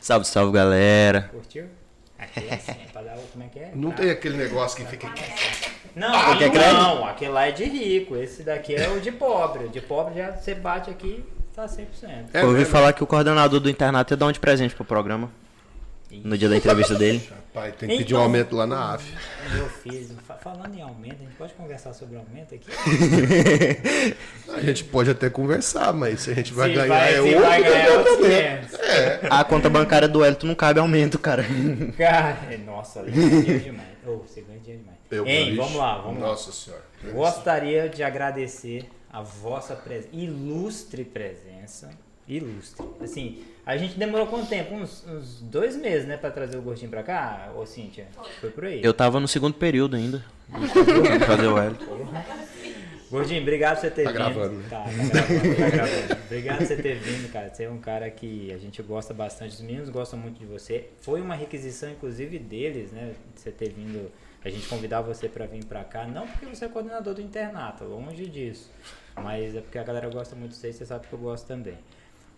Salve, salve, galera. Curtiu? Aqui é assim, pra dar o... Como é que é? Não tem aquele negócio que fica aqui. Não, não, aquele lá é de rico. Esse daqui é o de pobre. O de pobre já você bate aqui, tá 100%. Eu ouvi falar que o coordenador do internato ia dar um de presente pro programa. No dia da entrevista dele. Rapaz, tem que pedir um aumento lá na AF. Meu filho, falando em aumento, a gente pode conversar sobre aumento aqui? A gente pode até conversar, mas se a gente vai Se ganhar vai- é se outro vai ganhar outros departamento. 500. A conta bancária do Elton não cabe aumento, cara. Cara, nossa, ali ganha dinheiro demais. Você ganha dinheiro demais. Hein, Vixe, vamos lá, vamos lá. Nossa senhora. Gostaria de agradecer a vossa ilustre presença. Ilustre. Assim, a gente demorou quanto tempo? Uns 2 meses, né? Pra trazer o Gordinho pra cá, ô Cíntia? Foi por aí. Eu tava no segundo período ainda. Fazer o Elton. Gordinho, obrigado por você ter Tá vindo. gravando, né? Tá gravando. Obrigado por você ter vindo, cara. Você é um cara que a gente gosta bastante. Os meninos gostam muito de você. Foi uma requisição, inclusive, deles, né? De você ter vindo, a gente convidar você pra vir pra cá. Não porque você é coordenador do internato, longe disso. Mas é porque a galera gosta muito de você e você sabe que eu gosto também.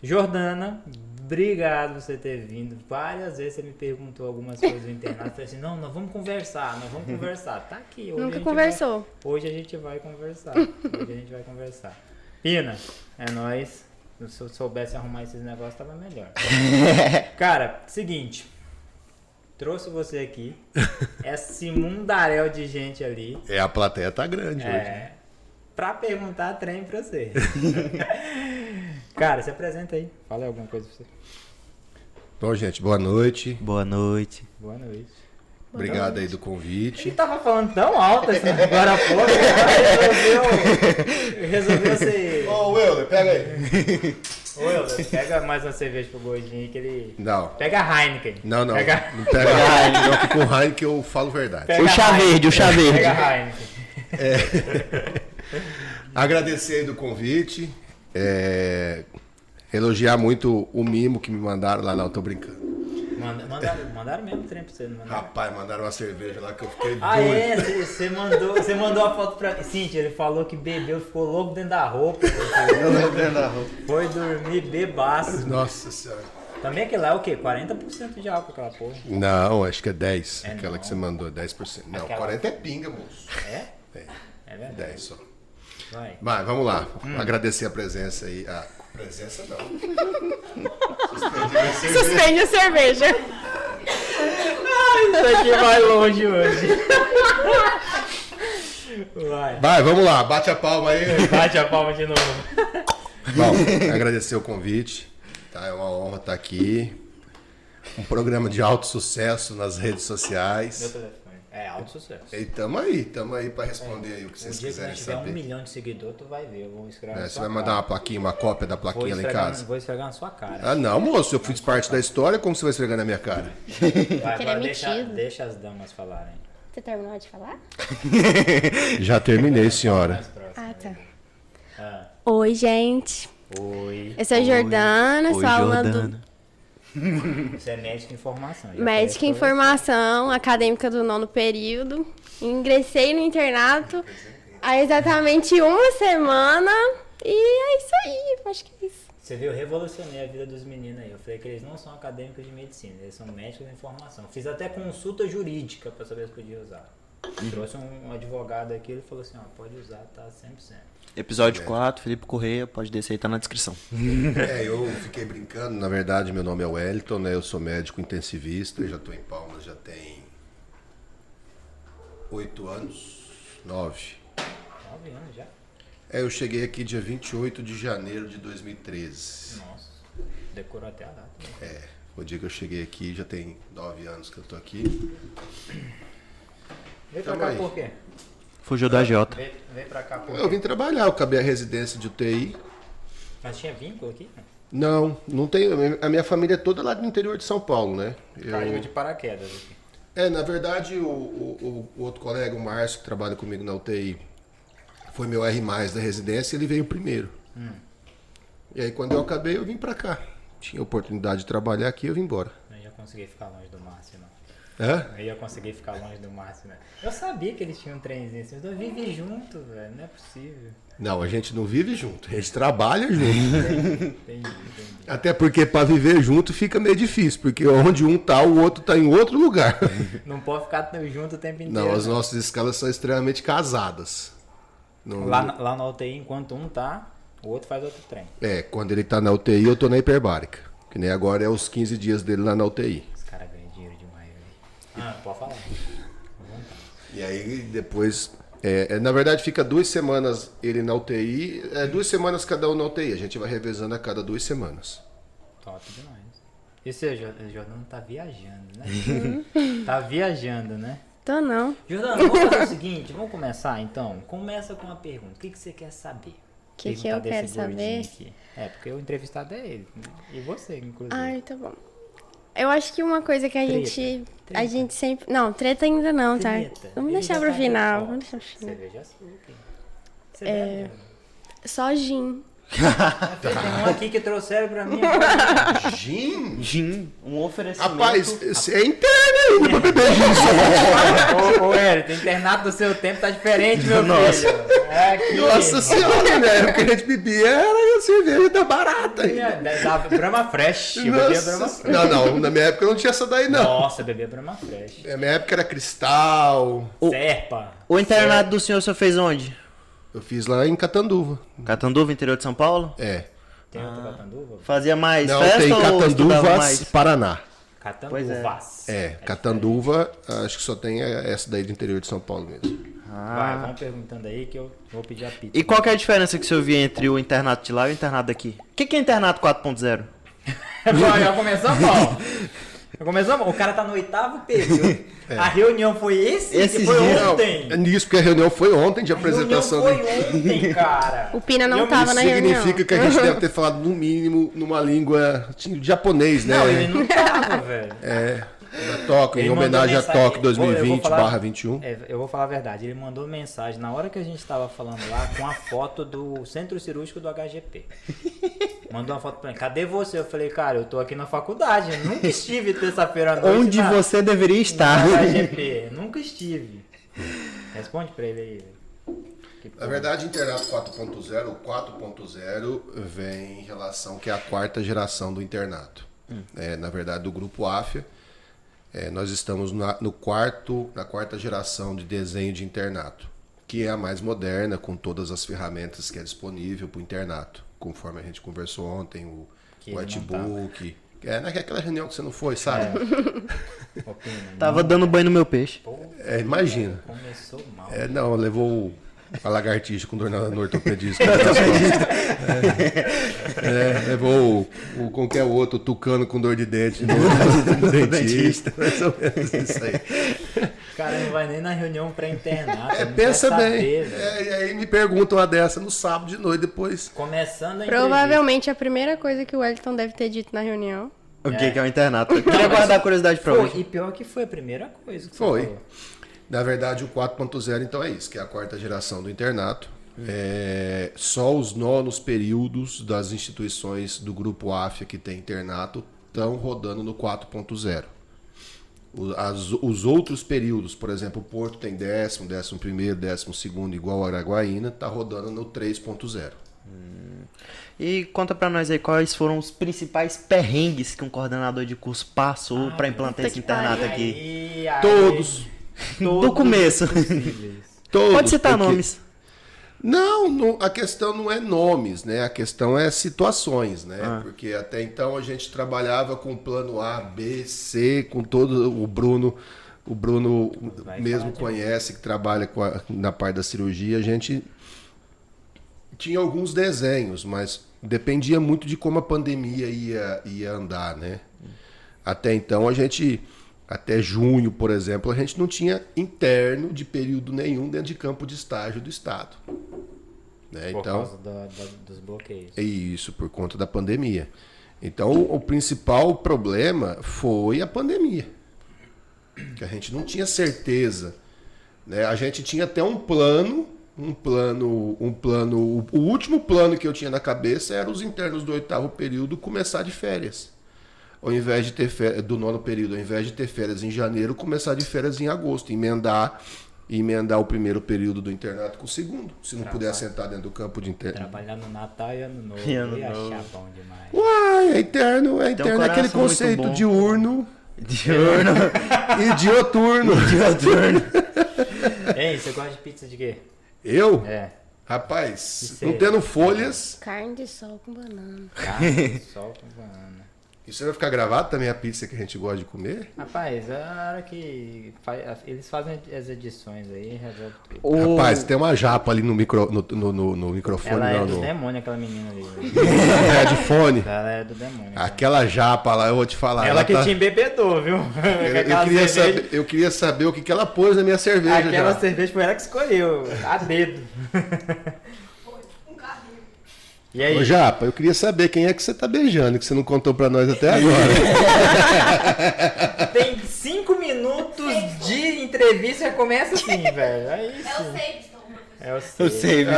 Jordana, obrigado por você ter vindo. Várias vezes você me perguntou algumas coisas do internato. Eu falei assim, não, nós vamos conversar. Tá aqui. Hoje Nunca conversou. Hoje a gente vai conversar. Pina, é nóis. Se eu soubesse arrumar esses negócios, tava melhor. Cara, seguinte. Trouxe você aqui. Esse mundaréu de gente ali. A plateia tá grande hoje. Pra perguntar trem pra você. Cara, se apresenta aí. Fala aí alguma coisa pra você. Bom, gente, boa noite. Boa noite. Boa noite. Obrigado aí do Ele convite. tava falando tão alto assim, agora há pouco, agora resolveu ser... Ô, Wilder, pega aí. Ô, Wilder, pega mais uma cerveja pro Gordinho que ele... Não. Pega a Heineken. Não. Não Pega pega Heineken, não, que com Heineken eu falo verdade. Pega O chá a verde, o chá verde. Pega a Heineken. Agradecer aí do convite. Elogiar muito o mimo que me mandaram lá. Não, tô brincando. Mandaram mesmo trem pra você, não mandaram? Rapaz, mandaram uma cerveja lá que eu fiquei Ah, doido. você mandou a foto pra... Cíntia, ele falou que bebeu, ficou louco dentro da roupa. Foi dormir bebaço. Nossa senhora. Também aquele lá é o quê? 40% de álcool aquela porra. Não, acho que é 10. É aquela não. que você mandou, 10%. Não, Aquela- 40 é pinga, moço. É? É, É verdade. 10 só. Vai. Mas vamos lá. Agradecer a presença aí. A presença não. Suspende a cerveja. Isso aqui vai longe hoje. Vai. Vai, vamos lá. Bate a palma aí. Bate a palma de novo. Bom, agradecer o convite. Tá, é uma honra estar aqui. Um programa de alto sucesso nas redes Meu sociais. telefone. É alto sucesso. E tamo aí para responder aí o que O vocês dia que quiserem nós tiver 1 saber. milhão de seguidores, tu vai ver. Eu vou escrever na Você sua vai mandar cara. uma plaquinha, uma cópia da plaquinha lá em casa? Vou esfregar na sua cara. Ah, não, moço. Eu fiz parte da história. Como você vai esfregar na minha cara? Vai, Que ele agora é deixa, metido. deixa as damas falarem. Você terminou de falar? Já terminei, senhora. Mais próximo. Ah, tá. Ah, Oi, gente. oi. Eu sou a Jordana, Oi, sou aluna do Jordana. Você é médica em formação. já Médica em falei pra Formação, acadêmica do 9º período. Ingressei no internato há exatamente 1 semana e é isso aí, acho que é isso. Você viu, eu revolucionei a vida dos meninos aí. Eu falei que eles não são acadêmicos de medicina, eles são médicos em formação. Fiz até consulta jurídica para saber se podia usar. Trouxe um advogado aqui, ele falou assim, ó, pode usar, tá 100%. Episódio 4, Felipe Correia, pode descer aí, tá na descrição. Eu fiquei brincando. Na verdade, meu nome é Wellington, né? Eu sou médico intensivista. Eu já estou em Palmas, já tem 8 anos, 9. 9 anos já? Eu cheguei aqui dia 28 de janeiro de 2013. Nossa, decorou até a data. O dia que eu cheguei aqui, já tem 9 anos que eu tô aqui. Veio pra Tamo cá aí. por quê? Fugiu da Jota. Veio pra cá por Eu quê? vim trabalhar, eu acabei a residência de UTI. Mas tinha vínculo aqui? Não tenho. A minha família é toda lá do interior de São Paulo, né? Caiu de paraquedas aqui. Na verdade, o outro colega, o Márcio, que trabalha comigo na UTI, foi meu R+, da residência, ele veio primeiro. E aí, quando eu acabei, eu vim pra cá. Tinha oportunidade de trabalhar aqui, eu vim embora. Não ia conseguir ficar longe do Márcio, não. Hã? Eu ia conseguir ficar longe do Márcio, né? Eu sabia que eles tinham um trenzinho assim. Os dois vivem junto, velho. Não é possível. Não, a gente não vive junto, a gente trabalha junto. Entendi. Até porque para viver junto fica meio difícil, porque onde um tá, o outro tá em outro lugar. Não pode ficar junto o tempo inteiro. Não, as né? nossas escalas são extremamente casadas. Não- Lá na UTI, enquanto um tá, o outro faz outro trem. quando ele tá na UTI, eu tô na hiperbárica. Que nem agora é os 15 dias dele lá na UTI. Os caras ganham dinheiro demais, velho. Pode falar. E aí depois, na verdade fica 2 semanas ele na UTI, 2 semanas cada um na UTI. A gente vai revezando a cada 2 semanas. Top demais. E você, Jordano tá viajando, né? Tá viajando, né? Tô não. Jordano, vamos fazer o seguinte, vamos começar então? Começa com uma pergunta. O que você quer saber? O que Perguntar eu quero desse gordinho saber? aqui. porque o entrevistado é ele. E você, inclusive. Ai, tá bom. Eu acho que uma coisa que a Treta. gente. Treta. A gente sempre. Não, treta ainda não, tá? Treta. Vamos Ele deixar já pro tá final. de Vamos fora. deixar pro final. Cerveja açúcar. Você bebe? Só gin. Tem um aqui que trouxeram pra mim agora. Gin? Gin, um oferecimento. Rapaz, você é interno ainda pra beber gin. Ô, Hélio, o internato do seu tempo tá diferente, meu Nossa. filho. Aqui. Nossa senhora, né? O que a gente bebia era a cerveja da barata ainda. Da Brahma Fresh. Eu bebia Brahma Nossa, Fresh. não, na minha época não tinha essa daí não. Nossa, eu bebia Brahma Fresh. Na minha época era Cristal. Serpa. O internato do senhor fez onde? Eu fiz lá em Catanduva. Catanduva, interior de São Paulo? É. Tem outro Catanduva? Fazia mais Não, festa tem ou estudava Catanduvas, mais? Paraná. Catanduvas. Catanduva, acho que só tem essa daí do interior de São Paulo mesmo. Vai, vamos perguntando aí que eu vou pedir a pizza. E qual que é a diferença que o senhor via entre o internato de lá e o internato daqui? O que é internato 4.0? Já começou mal. O cara tá no 8º período. A reunião foi Esses que foi dias- ontem. É nisso, porque a reunião foi ontem de A reunião apresentação. foi ontem, cara. O Pina não Eu me tava na reunião. Significa que a gente deve ter falado no mínimo numa língua japonês, né? Não, ele não tava, velho. Da Tóquio, em Ele mandou homenagem a mensagem- Tóquio eu vou falar- 2020/21. Eu vou falar a verdade. Ele mandou mensagem na hora que a gente tava falando lá com a foto do centro cirúrgico do HGP. Mandou uma foto pra mim. Cadê você? Eu falei, cara, eu tô aqui na faculdade. Eu nunca estive terça-feira à noite. Onde você deveria estar? No HGP. Nunca estive. Responde pra ele aí. velho. Que Na porra. verdade, internato 4.0, o 4.0 vem em relação que é a 4ª geração do internato. Na verdade, do grupo AFIA, nós estamos na 4ª geração de desenho de internato, que é a mais moderna, com todas as ferramentas que é disponível para o internato, conforme a gente conversou ontem, o Que ele não whitebook. Naquela reunião que você não foi, sabe? Ô, Pina, Tava dando banho no meu peixe. Imagina. começou mal. Não, levou a lagartixa com dor no ortopedista. Levou qualquer outro tucano com dor de dente no dentista. Mais ou menos isso aí. O cara não vai nem na reunião pré-internato. não Pensa quer bem. saber, velho. E aí me perguntam uma dessa no sábado de noite depois. Começando a Provavelmente a primeira coisa que o Wellington deve ter dito na reunião. O que é o internato? Eu queria guardar a curiosidade pra entrevista. hoje. E pior que foi a primeira coisa que Foi. você falou. Na verdade, o 4.0 então é isso, que é a 4ª geração do internato. Só os nonos períodos das instituições do grupo AFIA que tem internato estão rodando no 4.0. Os outros períodos, por exemplo, o Porto tem 10º, 11º, 12º, igual a Araguaína, está rodando no 3.0. E conta pra nós aí quais foram os principais perrengues que um coordenador de curso passou pra implantar esse internato aqui. Aí, Todos. Do começo. possíveis. Todos, Pode citar porque- nomes. Não, a questão não é nomes, né? A questão é situações, né? Porque até então a gente trabalhava com plano A, B, C, com todo o Bruno Vai mesmo falar de conhece, que trabalha na parte da cirurgia. A gente tinha alguns desenhos, mas dependia muito de como a pandemia ia andar, né? Até então até junho, por exemplo, a gente não tinha interno de período nenhum dentro de campo de estágio do Estado. Né? Por Então, causa dos bloqueios. é isso, por conta da pandemia. Então, o principal problema foi a pandemia. Que a gente não tinha certeza. Né? A gente tinha até um plano. O último plano que eu tinha na cabeça era os internos do 8º período começar de férias. ao invés de ter férias, do nono período, ao invés de ter férias em janeiro, começar de férias em agosto, emendar o primeiro período do internato com o segundo, se não puder sentar dentro do campo de internato. Trabalhar no Natal e Ano Novo. E Ano Eu ia Novo. achar bom demais. Uai, é interno, é Tem um aquele coração muito conceito bom. diurno Diurno. e dioturno. Diurno. Ei, você gosta de pizza de quê? Eu? É. Rapaz, Isso não aí. tendo folhas, Carne de sol com banana. Carne, sol com banana. isso vai ficar gravado também, a pizza que a gente gosta de comer? Rapaz, a hora que eles fazem as edições aí, resolve tudo. Rapaz, tem uma japa ali no microfone, Ela é não, do no demônio, aquela menina ali. headphone. Ela é do demônio. cara. Aquela japa lá, eu vou te falar. Ela que tá- te embebedou, viu? eu queria saber o que ela pôs na minha cerveja. Aquela já. cerveja foi ela que escolheu, a dedo. E aí? Ô, Japa, eu queria saber quem é que você tá beijando, que você não contou pra nós até agora. Tem 5 minutos de entrevista e já começa assim, velho. Aí sim. É o Eu sei, viu?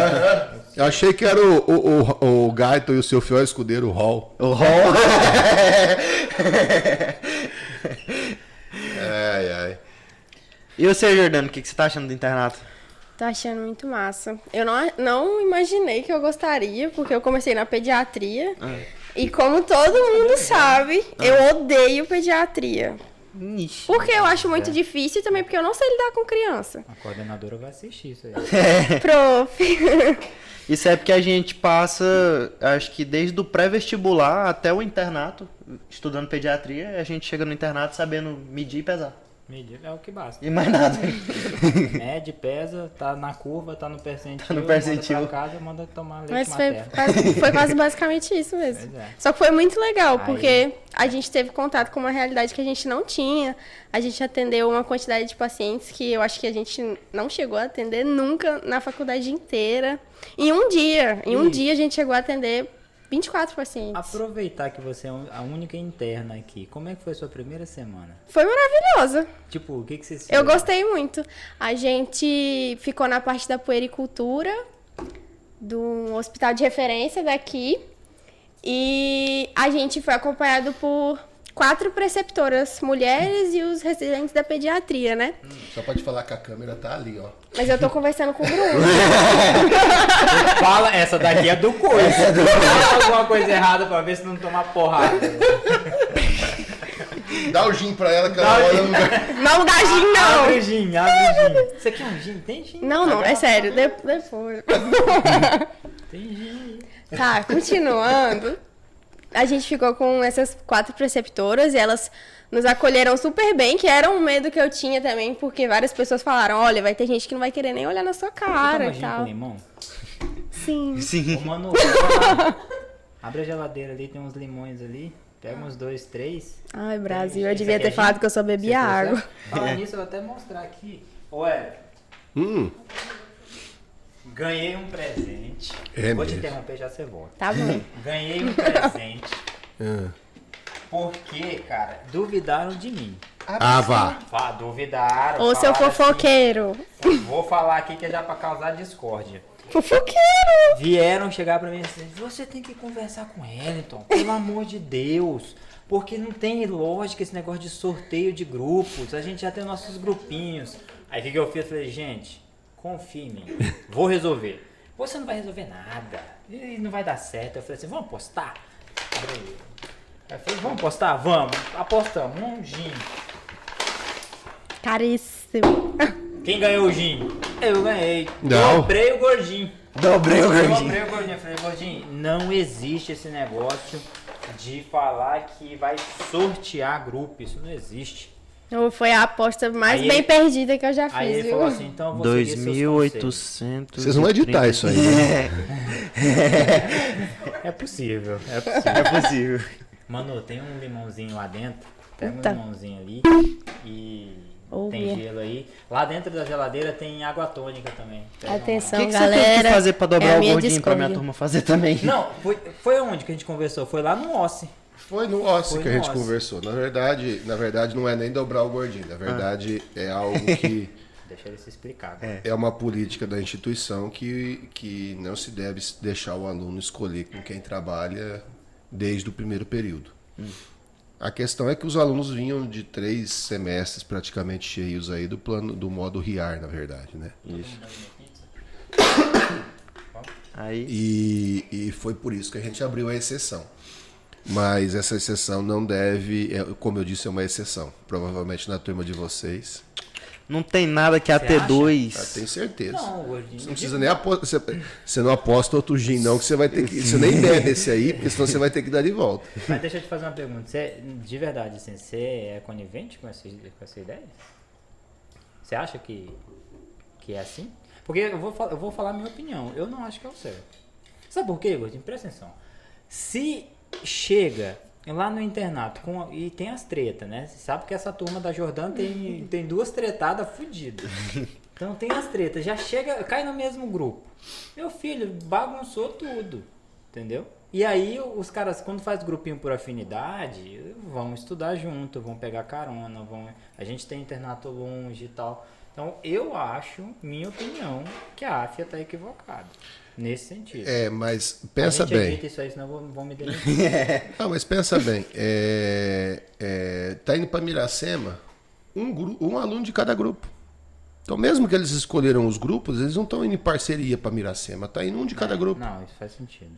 Eu achei que era o Gaito e o seu fiel escudeiro, o Hall. O Hall. Ai, ai. E você, Jordano, o que você tá achando do internato? Tô achando muito massa. Eu não imaginei que eu gostaria, porque eu comecei na pediatria. E como todo mundo sabe, eu odeio pediatria. Ixi. Porque eu acho muito difícil e também porque eu não sei lidar com criança. A coordenadora vai assistir isso aí. Prof. Isso é porque a gente passa, acho que desde o pré-vestibular até o internato, estudando pediatria, a gente chega no internato sabendo medir e pesar. Medir é o que basta. E mais nada. Mede, pesa, tá na curva, tá no percentil. Tá no percentil. Manda pra casa, manda tomar leite Mas foi materno. foi quase basicamente isso mesmo. Pois é. Só que foi muito legal, Aí- porque a gente teve contato com uma realidade que a gente não tinha. A gente atendeu uma quantidade de pacientes que eu acho que a gente não chegou a atender nunca na faculdade inteira. Em um dia a gente chegou a atender 24 pacientes. Aproveitar que você é a única interna aqui, como é que foi a sua primeira semana? Foi maravilhosa. Tipo, o que vocês Eu fizeram? gostei muito. A gente ficou na parte da puericultura, do hospital de referência daqui. E a gente foi acompanhado por 4 preceptoras mulheres e os residentes da pediatria, né? Só pode falar que a câmera tá ali, ó. Mas eu tô conversando com o Bruno. Fala, essa daqui é do coice. Fala alguma coisa errada pra ver se não tomar porrada. Dá o gin pra ela que Dá ela o olha gin. no... Não dá gin, não! Abre o gin, abre o gin. Você quer um gin? Tem gin? Não, é sério. Depois. Tem gin aí. Tá, continuando. A gente ficou com essas 4 preceptoras e elas nos acolheram super bem, que era um medo que eu tinha também, porque várias pessoas falaram, olha, vai ter gente que não vai querer nem olhar na sua cara Toma e gin tal. com limão? Sim. Sim. Ô, mano, abre a geladeira ali, tem uns limões ali. Pega uns 2, 3. Ai, Brasil, eu Esse devia aqui ter é falado gin? que eu só bebia Você água. trouxe? Falar nisso, eu vou até mostrar aqui. Ué, ganhei um presente. É Vou te mesmo. interromper, já você volta. Tá bom. Ganhei um presente Ah. porque, cara, duvidaram de mim. Ah, vá. Duvidaram. Ô, seu falaram fofoqueiro. assim, vou falar aqui que é já pra causar discórdia. Fofoqueiro! Vieram chegar pra mim assim, você tem que conversar com Wellington, pelo amor de Deus. Porque não tem lógica esse negócio de sorteio de grupos. A gente já tem nossos grupinhos. Aí o que eu fiz? Eu falei, gente, confie em mim. Vou resolver. Você não vai resolver nada. E não vai dar certo. Eu falei assim, vamos apostar? Aí eu falei, vamos apostar? Vamos. Apostamos. Um gin. Caríssimo. Quem ganhou o gin? Eu ganhei. Não. Dobrei o gordinho. Dobrei o gordinho. Dobrei o gordinho. Eu falei, gordinho, não existe esse negócio de falar que vai sortear grupo. Isso não existe. Foi a aposta mais Aí bem ele- perdida que eu já Aí fiz, ele viu? falou assim, então eu vou seguir seus conselhos. 2.800. Vocês vão editar isso aí, né? É possível. É possível. Mano, tem um limãozinho lá dentro. Pega Eita. um limãozinho ali e Oh, tem minha. gelo aí. Lá dentro da geladeira tem água tônica também. Pega uma Atenção, O que você galera. teve que fazer pra é dobrar a o minha gordinho pra minha discórdia. turma fazer também? Não, foi onde que a gente conversou? Foi lá no Ossi. Foi no Ossi Foi que a no gente Ossi. conversou. Na verdade, não é nem dobrar o gordinho. Na verdade, é algo que Deixa ele se explicar. é uma política da instituição que não se deve deixar o aluno escolher com quem trabalha desde o primeiro período. A questão é que os alunos vinham de 3 semestres praticamente cheios aí do modo RIAR, na verdade, né? Isso. Aí, E foi por isso que a gente abriu a exceção. Mas essa exceção não deve, como eu disse, é uma exceção. Provavelmente na turma de vocês. não tem nada que a Você T2... Tenho certeza. Não, gordinho. Você não precisa nem apostar. Você não aposta outro gin, não, que você vai ter que. Você nem bebe esse aí, porque senão você vai ter que dar de volta. Mas deixa eu te fazer uma pergunta. Você, de verdade, assim, você é conivente com essa ideia? Você acha que é assim? Porque eu vou falar a minha opinião. Eu não acho que é o certo. Sabe por quê, gordinho? Presta atenção. Se chega lá no internato e tem as tretas, né? Você sabe que essa turma da Jordana tem 2 tretadas fodidas. Então tem as tretas. Já chega, cai no mesmo grupo. Meu filho bagunçou tudo. Entendeu? E aí os caras, quando faz grupinho por afinidade, vão estudar junto, vão pegar carona, a gente tem internato longe e tal. Então eu acho, minha opinião, que a AFIA está equivocada. Nesse sentido. Mas pensa a gente bem. evita isso aí, senão vão me demitir. Não, mas pensa bem. Tá indo para Miracema um aluno de cada grupo. Então, mesmo que eles escolheram os grupos, eles não estão indo em parceria para Miracema. Tá indo um de cada grupo. Não, isso faz sentido.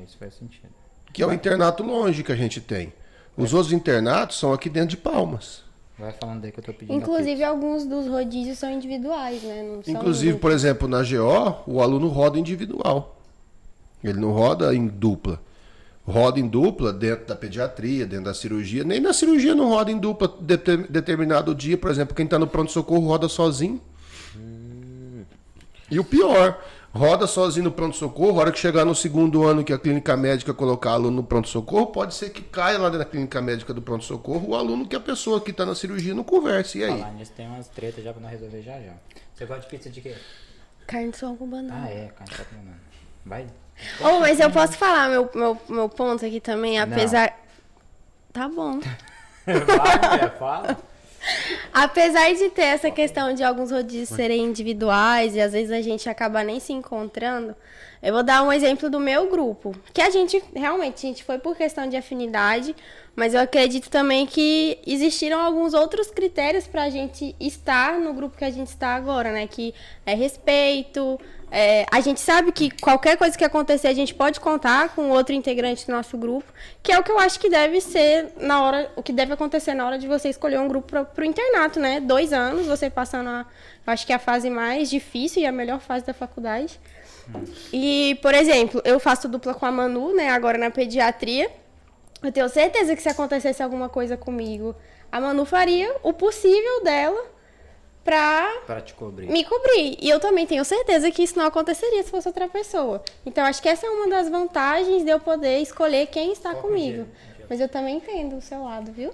Isso faz sentido. Que é o internato longe que a gente tem. Os outros internatos são aqui dentro de Palmas. Vai falando aí que eu tô pedindo. Inclusive, alguns dos rodízios são individuais, né? Não são Inclusive, por exemplo, na GO, o aluno roda individual. Ele não roda em dupla. Roda em dupla dentro da pediatria, dentro da cirurgia. Nem na cirurgia não roda em dupla determinado dia. Por exemplo, quem está no pronto-socorro roda sozinho. E o pior, roda sozinho no pronto-socorro. A hora que chegar no segundo ano que a clínica médica colocar aluno no pronto-socorro, pode ser que caia lá na clínica médica do pronto-socorro o aluno que a pessoa que está na cirurgia não converse. E aí? Falar nisso, tem umas tretas já pra nós resolver já. Você gosta de pizza de quê? carne de sol com banana. Ah, é, carne só com banana. Vai. Oh, mas eu posso falar meu ponto aqui também, apesar... Tá bom. Vai, mulher, fala. Apesar de ter essa questão de alguns rodízios serem individuais e às vezes a gente acaba nem se encontrando, eu vou dar um exemplo do meu grupo. Que a gente foi por questão de afinidade, mas eu acredito também que existiram alguns outros critérios pra gente estar no grupo que a gente está agora, né? Que é respeito. A gente sabe que qualquer coisa que acontecer, a gente pode contar com outro integrante do nosso grupo, que é o que eu acho que deve ser o que deve acontecer na hora de você escolher um grupo pro internato, né? 2 anos, você passando eu acho que é a fase mais difícil e a melhor fase da faculdade. E, por exemplo, eu faço dupla com a Manu, né? Agora na pediatria. Eu tenho certeza que se acontecesse alguma coisa comigo, a Manu faria o possível dela pra te cobrir. me cobrir. E eu também tenho certeza que isso não aconteceria se fosse outra pessoa. Então, acho que essa é uma das vantagens de eu poder escolher quem está comigo. Mas eu também entendo o seu lado, viu?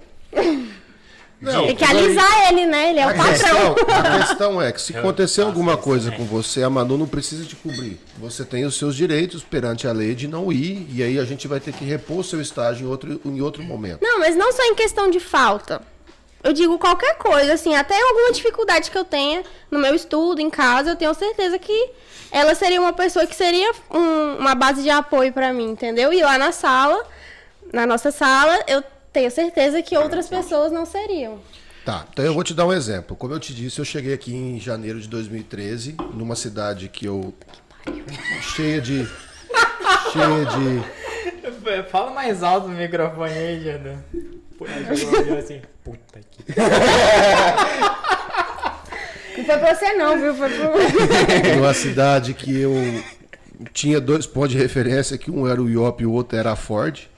Não, Tem que alisar ele, né? Ele é o patrão. A questão é que se acontecer alguma coisa com você, a Manu não precisa te cobrir. Você tem os seus direitos perante a lei de não ir, e aí a gente vai ter que repor o seu estágio em outro momento. Não, mas não só em questão de falta. Eu digo qualquer coisa, assim, até alguma dificuldade que eu tenha no meu estudo, em casa, eu tenho certeza que ela seria uma pessoa que seria uma base de apoio pra mim, entendeu? E lá na nossa sala, eu tenho certeza que outras pessoas não seriam. Tá, então eu vou te dar um exemplo. Como eu te disse, eu cheguei aqui em janeiro de 2013, numa cidade que eu... cheia de... Fala mais alto no microfone aí, Jana. Assim, puta que... Não foi pra você não, viu? Foi pro... numa cidade que eu tinha 2 pontos de referência, que um era o IOP e o outro era a Ford.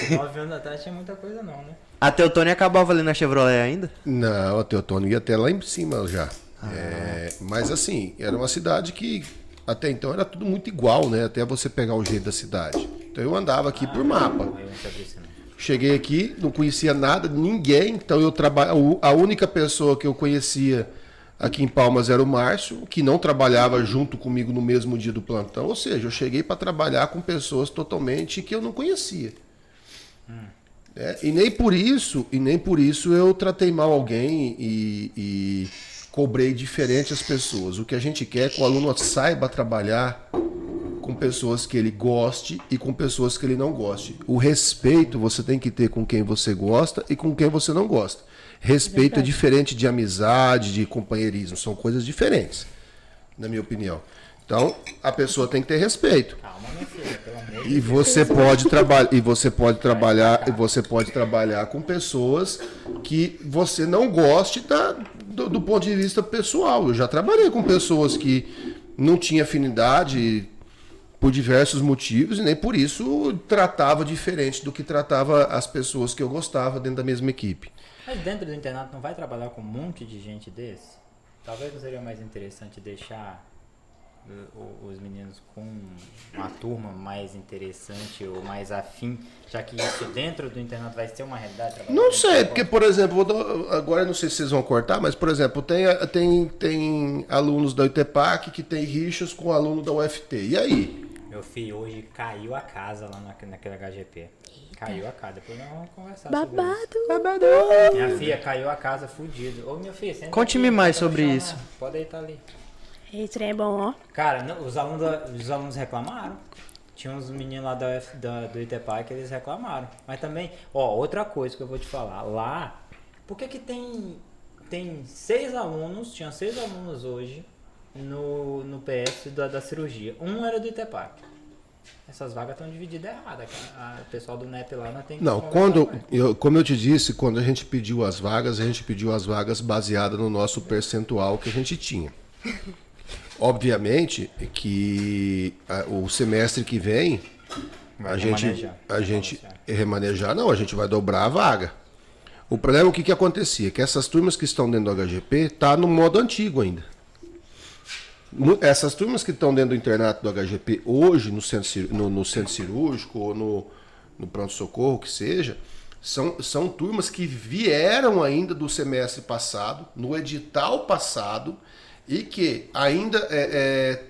9 anos atrás tinha muita coisa não, né? A Teutônia acabava ali na Chevrolet ainda? Não, a Teotônio ia até lá em cima já. Mas assim, era uma cidade que até então era tudo muito igual, né? Até você pegar o jeito da cidade. Então eu andava aqui por mapa. Eu não sabia isso não. Cheguei aqui, não conhecia nada, ninguém. Então a única pessoa que eu conhecia aqui em Palmas era o Márcio, que não trabalhava junto comigo no mesmo dia do plantão. Ou seja, eu cheguei para trabalhar com pessoas totalmente que eu não conhecia. E nem por isso eu tratei mal alguém e cobrei diferente as pessoas. O que a gente quer é que o aluno saiba trabalhar com pessoas que ele goste e com pessoas que ele não goste. O respeito você tem que ter com quem você gosta e com quem você não gosta. Respeito é diferente de amizade, de companheirismo, são coisas diferentes, na minha opinião. Então, a pessoa tem que ter respeito. Calma, minha filha, pelo amor de E você pode trabalhar com pessoas que você não goste do ponto de vista pessoal. Eu já trabalhei com pessoas que não tinham afinidade por diversos motivos e nem por isso tratava diferente do que tratava as pessoas que eu gostava dentro da mesma equipe. Mas dentro do internato não vai trabalhar com um monte de gente desse? Talvez não seria mais interessante deixar os meninos com uma turma mais interessante ou mais afim, já que isso dentro do internato vai ser uma realidade? Não sei, porque, por exemplo, agora eu não sei se vocês vão cortar, mas, por exemplo, tem alunos da UTEPAC que tem rixas com aluno da UFT. E aí? Meu filho, hoje caiu a casa lá naquele HGP. Caiu a casa, depois nós vamos conversar Babado. Minha filha, caiu a casa fudido. Ô, minha filha, senta Conte-me aqui, mais senta no sobre chão, isso. né? Pode deitar ali. Esse trem é bom, ó. Cara, não, os alunos reclamaram. Tinha uns meninos lá do ITEPAC que eles reclamaram. Mas também, ó, outra coisa que eu vou te falar. Lá, por que tem 6 alunos, tinha 6 alunos hoje no PS da cirurgia. Um era do ITEPAC. Essas vagas estão divididas errada, cara. O pessoal do NEP lá não tem que Não, como eu te disse, quando a gente pediu as vagas baseadas no nosso percentual que a gente tinha. Obviamente que o semestre que vem a gente remanejar, não, a gente vai dobrar a vaga. O problema é o que acontecia, que essas turmas que estão dentro do HGP tá no modo antigo ainda. Essas turmas que estão dentro do internato do HGP hoje no centro cirúrgico ou no pronto-socorro, que seja, são turmas que vieram ainda do semestre passado, no edital passado, e que ainda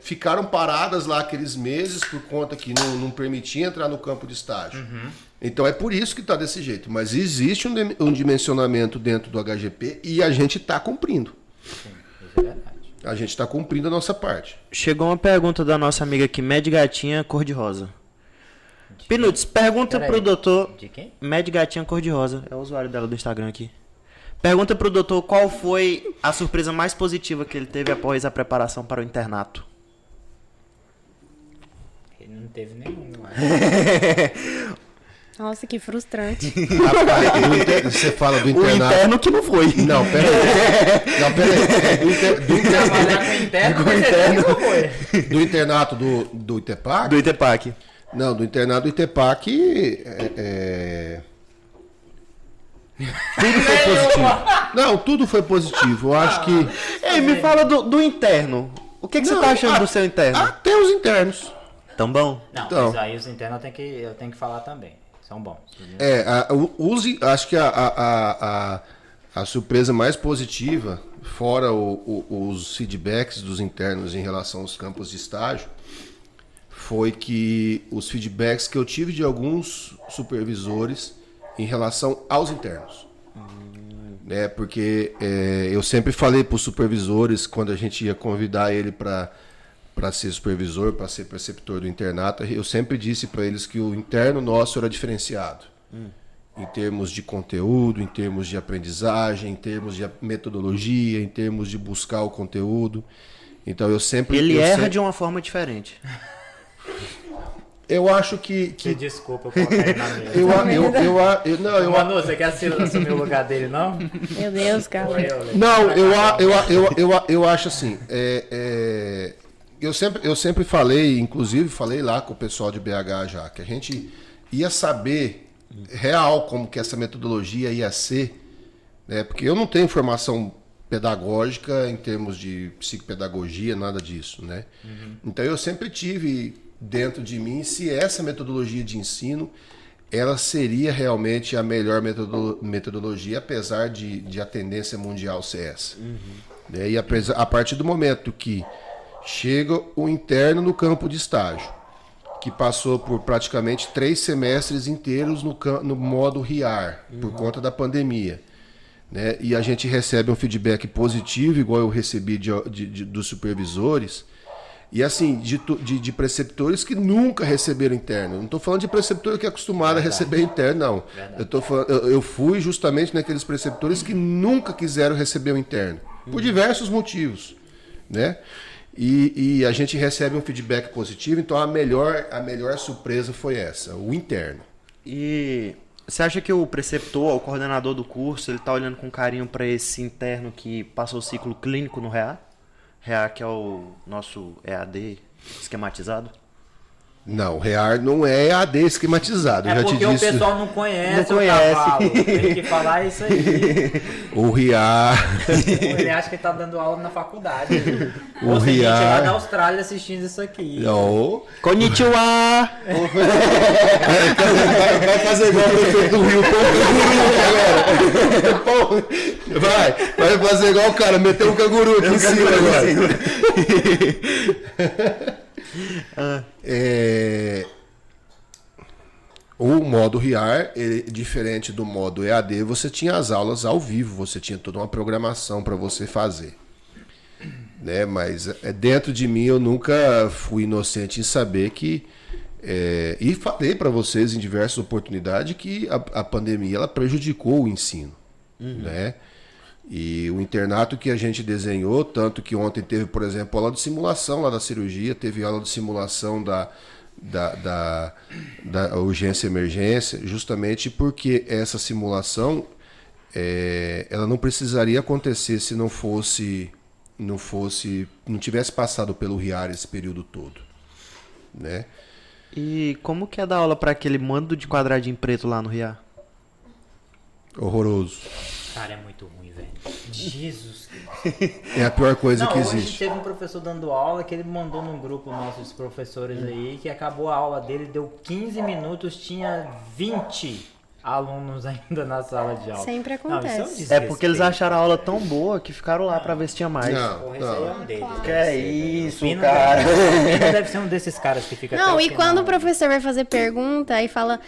ficaram paradas lá aqueles meses por conta que não permitia entrar no campo de estágio. Uhum. Então é por isso que está desse jeito. Mas existe um dimensionamento dentro do HGP e a gente está cumprindo. Sim, isso é verdade. A gente está cumprindo a nossa parte. Chegou uma pergunta da nossa amiga aqui, Mad Gatinha Cor-de-Rosa. Pinuts, pergunta pro doutor... De quem? Mad Gatinha Cor-de-Rosa, é o usuário dela do Instagram aqui. Pergunta pro doutor qual foi a surpresa mais positiva que ele teve após a preparação para o internato. Ele não teve nenhum, eu acho. Nossa, que frustrante. Você fala do O internato. interno que não foi. Não, peraí. Não, peraí. Trabalhar com interno, com interno não foi. Do internato do ITEPAC? Do ITEPAC. Não, do internato do ITEPAC. Tudo foi positivo. Não, tudo foi positivo. Eu acho que. Ei, me fala do interno. O que você tá achando do seu interno? Até os internos. Tão bom? Não, Então. mas aí os internos eu tenho que falar também. São bons. Acho que a surpresa mais positiva, fora os feedbacks dos internos em relação aos campos de estágio, foi que os feedbacks que eu tive de alguns supervisores em relação aos internos. Né? Porque eu sempre falei para os supervisores, quando a gente ia convidar ele para ser supervisor, para ser preceptor do internato, eu sempre disse para eles que o interno nosso era diferenciado. Em termos de conteúdo, em termos de aprendizagem, em termos de metodologia, em termos de buscar o conteúdo. Então eu sempre... Ele erra de uma forma diferente. Eu acho que... Desculpa, eu coloquei ele na mesa. Manu, você quer assumir o lugar dele, não? Meu Deus, cara. Não, eu acho assim... Eu sempre falei, inclusive falei lá com o pessoal de BH já, que a gente ia saber real como que essa metodologia ia ser, né? Porque eu não tenho formação pedagógica em termos de psicopedagogia, nada disso, né? Então eu sempre tive dentro de mim se essa metodologia de ensino ela seria realmente a melhor metodologia, apesar de a tendência mundial ser essa. Né? E a partir do momento que chega o interno no campo de estágio, que passou por praticamente 3 semestres inteiros no modo RIAR, por conta da pandemia. Né? E a gente recebe um feedback positivo, igual eu recebi dos supervisores, E assim, de preceptores que nunca receberam interno. Não estou falando de preceptor que é acostumado a receber interno, não. Eu fui justamente naqueles preceptores que nunca quiseram receber o interno. Por diversos motivos, né? E a gente recebe um feedback positivo, então a melhor surpresa foi essa, o interno. E você acha que o preceptor, o coordenador do curso, ele tá olhando com carinho para esse interno que passou o ciclo clínico no REA? REA que é o nosso EAD esquematizado? Não, o REAR não é EAD esquematizado, eu já te porque disse. o pessoal não conhece, Não conhece. o cavalo. Tem que falar isso aí. O REAR... Ele acha que ele tá dando aula na faculdade. O Ou se a gente REAR. lá da Austrália assistindo isso aqui. Não. Konnichiwa! Vai fazer igual o prefeito do Rio, galera. Vai fazer igual o cara, meteu um canguru aqui em cima agora. O modo REAR, diferente do modo EAD, você tinha as aulas ao vivo, você tinha toda uma programação para você fazer. Né? Mas dentro de mim eu nunca fui inocente em saber que... e falei para vocês em diversas oportunidades que a pandemia ela prejudicou o ensino. Né? E o internato que a gente desenhou, tanto que ontem teve, por exemplo, aula de simulação lá da cirurgia, teve aula de simulação da urgência e emergência, justamente porque essa simulação ela não precisaria acontecer se não tivesse passado pelo REAR esse período todo, né? E como que é dar aula para aquele mando de quadradinho preto lá no RIA? Horroroso. Cara, é muito ruim, velho. Jesus. É a pior coisa Não, que hoje existe. teve um professor dando aula que ele mandou num grupo nossos professores aí, que acabou a aula dele, deu 15 minutos, tinha 20 alunos ainda na sala de aula. Sempre Não, isso é um acontece. É porque eles desrespeito. acharam a aula tão boa que ficaram lá para ver se tinha mais. Não, Porra, esse aí é não. um deles. Que é isso, Pino cara? Pino deve ser um desses caras que fica Não, até o e final. quando o professor vai fazer pergunta e fala,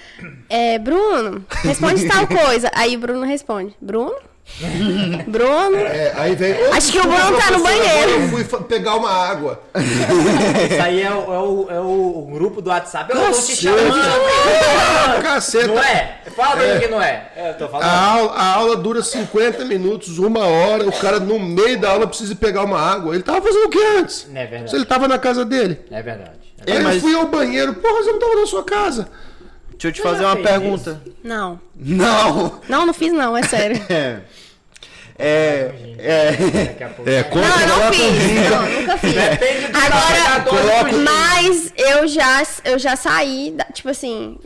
Bruno, responde tal coisa. Aí o Bruno responde, Bruno? Bruno? Aí vem, Acho que o Bruno tá no banheiro. Eu fui pegar uma água. Isso aí é o grupo do WhatsApp. Eu tô te chamando. Caceta. Não é? Fala pra mim que não é. Eu tô falando. A aula dura 50 minutos, 1 hora. O cara no meio da aula precisa ir pegar uma água. Ele tava fazendo o que antes? É verdade. Se ele tava na casa dele. É verdade. Aí eu mas- fui ao banheiro. Porra, você não tava na sua casa. Deixa eu te Você fazer já uma fez pergunta. Não. Não! Não fiz não, é sério. Daqui a pouco. Não, eu não fiz. Não, nunca fiz. Depende do Agora, jogador. mas eu já saí, tipo assim,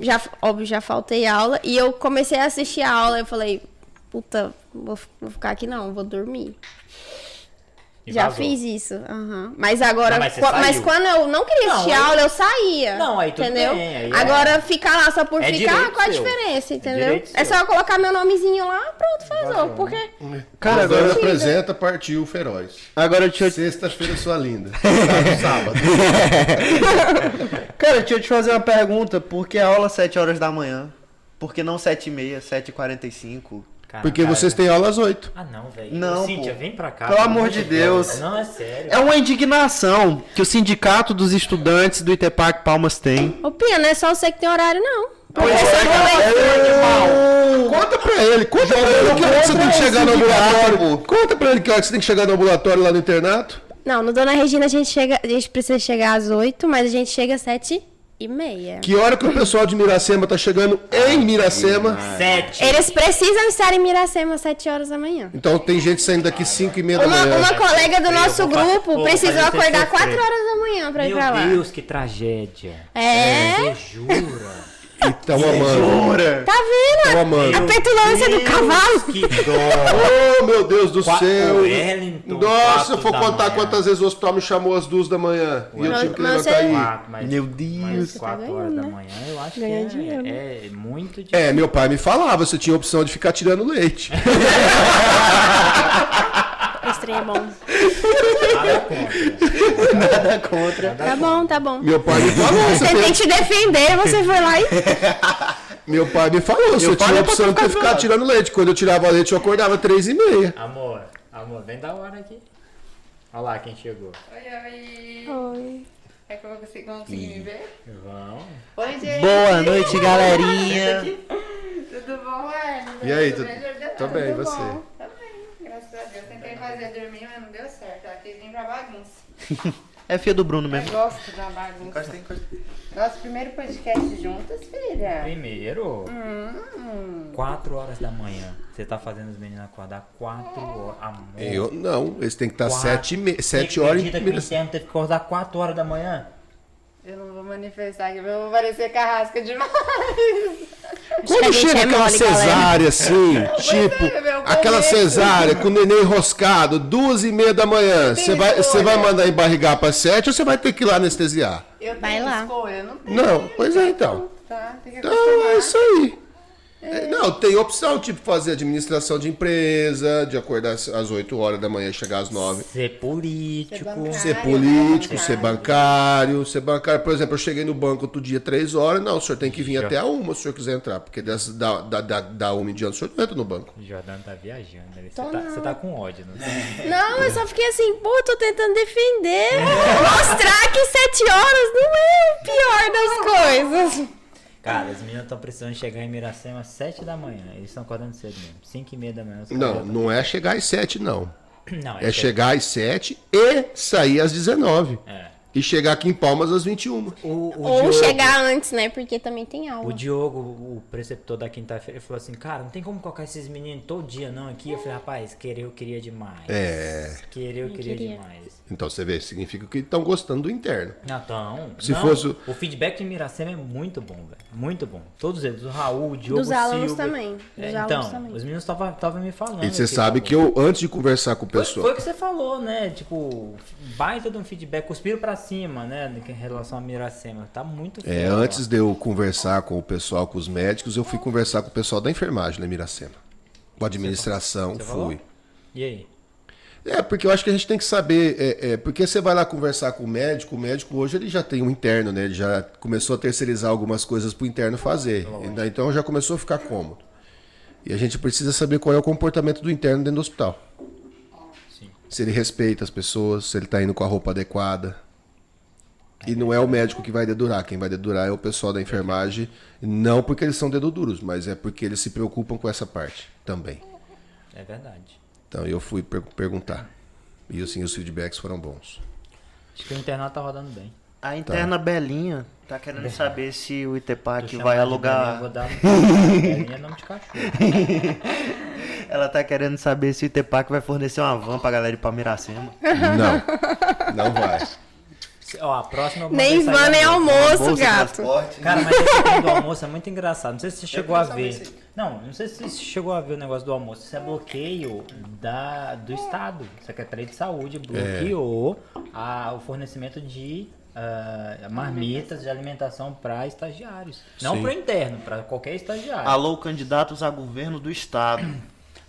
óbvio, já faltei aula e eu comecei a assistir a aula. Eu falei, puta, vou ficar aqui não, vou dormir. E Já vazou. fiz isso. Aham. Mas agora, Não, mas você mas saiu. quando eu não queria Não, assistir aí- a aula, eu saía. Não, aí tudo entendeu? bem, aí Agora ficar lá só por É ficar, direito qual a seu. diferença, É entendeu? direito É seu. só eu colocar meu nomezinho lá, pronto, vazou. né? Porque Cara, Agora agora, apresenta, partiu feroz. agora deixa eu, Sexta-feira, sua linda. Tá no sábado. cara, deixa eu te fazer uma pergunta. Por que aula 7 horas da manhã? Por que não 7h30, 7h45? Cara, Porque cara, vocês têm aulas 8. Ah, não, velho. Não, Cíntia, pô. vem pra cá. Pelo amor de Deus. Não, é sério. É uma indignação que o Sindicato dos Estudantes do Itepac Palmas tem. Ô, Pia, não é só você que tem horário, não. Pois Professor é, também. Conta pra ele que hora que você tem que chegar no ambulatório. Conta pra ele que hora que você tem que chegar no ambulatório lá no internato. Não, no Dona Regina a gente precisa chegar às 8, mas a gente chega às 7h30. Que hora que o pessoal de Miracema tá chegando em Miracema. 7. Eles precisam estar em Miracema às 7 horas da manhã. Então tem gente saindo daqui 5h30 da manhã. Uma colega do nosso Eu vou fa- grupo vou precisou fazer você acordar 4 sofrer. horas da manhã pra ir Meu pra lá. Deus, que tragédia. É? Você jura? Então, amando. Tá vendo? Então, amando. A petulância do Deus, cavalo. Que dó. Oh, meu Deus do céu. Wellington, Nossa, se eu 4 for da contar manhã. quantas vezes o hospital me chamou às 2 da manhã. E eu tive que Mas levantar você- aí. 4, mas, Meu Deus. Mas Você 4 tá horas ganhando, da né? manhã, eu acho Ganhando que dinheiro. é muito difícil. É, meu pai me falava, você tinha a opção de ficar tirando leite. Esse trem é bom. Nada contra. Nada contra. Tá bom. Meu pai me falou, você Tentei tem... te defender, você foi lá e... Meu pai me falou, você pai tinha a não opção pode de ficar ficar do tirando leite. Quando eu tirava leite, eu acordava 3h30. Amor, vem da hora aqui. Olha lá quem chegou. Oi. Oi. É que eu vou conseguir me ver? Vamos. Oi, gente. Boa noite, galerinha. Tudo bom, Arno? E aí, Tudo tudo- bem, Jordana? tô bem, e Tudo você? bom. Tô bem, graças a Deus. Tentei fazer dormir, mas não deu certo. Ela quis vir pra bagunça. É filha do Bruno Eu mesmo. gosto da bagunça. Nosso primeiro podcast juntas, filha. Primeiro, 4 horas da manhã. Você tá fazendo os meninos acordar 4 horas. Amor. Eu não, eles têm que estar Quatro. 7 horas Você acredita que o interno teve que acordar 4 horas da manhã? Eu não vou manifestar aqui, eu vou parecer carrasca demais. Quando chega aquela cesárea assim, tipo, meu aquela começo. cesárea com o neném enroscado, 2h30 da manhã, você vai escolha. mandar embarrigar para 7 ou você vai ter que ir lá anestesiar? Eu Vai tenho lá. escolha, eu não tenho. Não, pois é então. Tá, tem que Então acostumar. é isso aí. Não, tem opção, tipo, fazer administração de empresa, de acordar às 8 horas da manhã e chegar às 9. Ser político. Ser político, ser bancário, Por exemplo, eu cheguei no banco outro dia 3 horas. Não, o senhor tem que vir até a 1 se o senhor quiser entrar. Porque da 1 em diante o senhor não entra no banco. O Jordano tá viajando. Né? Tô Você tá com ódio, não tá? Não, eu só fiquei assim, pô, tô tentando defender. Mostrar que 7 horas não é o pior das coisas. Cara, as meninas estão precisando chegar em Miracema às 7 da manhã. Eles estão acordando cedo mesmo. 5h30 da manhã. os caras Não, já tão- não é chegar às 7, não. Não, É chegar às 7 e sair às 19. É. E chegar aqui em Palmas às 21. O Ou Diogo, chegar antes, né? Porque também tem O aula. Diogo, o preceptor da quinta-feira, ele falou assim, cara, não tem como colocar esses meninos todo dia não aqui. Eu falei, rapaz, querer eu queria demais. É. Querer eu queria queria. demais. Então você vê, significa que estão gostando do interno. Então, Se não, fosse- o feedback de Miracema é muito bom, velho. Muito bom. Todos eles, o Raul, o Diogo, Dos o alunos Silvio. também. Dos Então, alunos também. os meninos estavam me falando. E você sabe que eu, antes de conversar com o Foi pessoal. o que você falou, né? Tipo, baita de um feedback, cuspiram pra cima, né? Em relação a Miracema. Tá muito feio. Antes de eu conversar com o pessoal, com os médicos, eu fui conversar com o pessoal da enfermagem na Miracema. Com a administração, Você falou? fui. E aí? Porque eu acho que a gente tem que saber, porque você vai lá conversar com o médico hoje ele já tem um interno, né? Ele já começou a terceirizar algumas coisas pro interno fazer. Então já começou a ficar cômodo. E a gente precisa saber qual é o comportamento do interno dentro do hospital. Sim. Se ele respeita as pessoas, se ele tá indo com a roupa adequada. E não é o médico que vai dedurar, quem vai dedurar é o pessoal da enfermagem, não porque eles são dedo duros, mas é porque eles se preocupam com essa parte também. É verdade. Então eu fui perguntar. E assim, os feedbacks foram bons. Acho que o internato tá rodando bem. A interna Belinha tá querendo saber se o Itepac Tu vai chamar de Belinha, eu alugar. vou dar Belinha é nome de cachorro. Ela tá querendo saber se o Itepac vai fornecer uma van pra galera ir pra Miracema. Não vai. Ó, a próxima eu vou Nem mandar van, sair nem à noite. almoço, Bolsa de gato. transporte. Cara, mas esse trem do almoço é muito engraçado. Não sei se você chegou a ver. Não sei se você chegou a ver o negócio do almoço. Isso é bloqueio do Estado. Secretaria de Saúde bloqueou o fornecimento de marmitas de alimentação para estagiários. Não Sim. para interno, para qualquer estagiário. Alô, candidatos a governo do estado.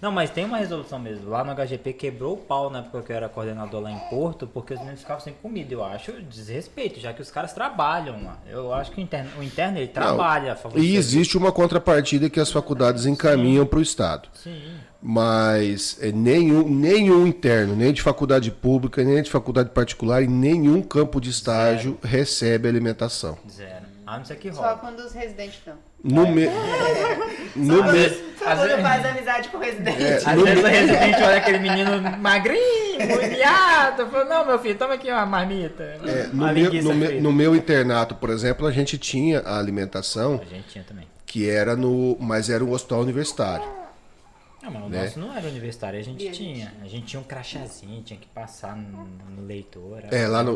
Não, mas tem uma resolução mesmo. Lá no HGP quebrou o pau na época que eu era coordenador lá em Porto, porque os meninos ficavam sem comida. Eu acho desrespeito, já que os caras trabalham lá. Eu acho que o interno ele trabalha a favor do E serviço. existe uma contrapartida que as faculdades encaminham para o Estado. Sim. Mas nenhum interno, nem de faculdade pública, nem de faculdade particular, e nenhum campo de estágio recebe alimentação. Zero. A não ser que Só rola. quando os residentes estão. No me... no me... Só quando faz amizade com o residente. Às vezes o residente olha aquele menino magrinho, molhado, fala, não, meu filho, toma aqui uma marmita. No uma meu, linguiça frita. no meu internato, por exemplo, a gente tinha a alimentação A gente tinha também. que era mas era um hospital universitário. Não, mas o Né? nosso não era universitário, a gente tinha. A gente tinha um crachazinho, tinha que passar no leitor.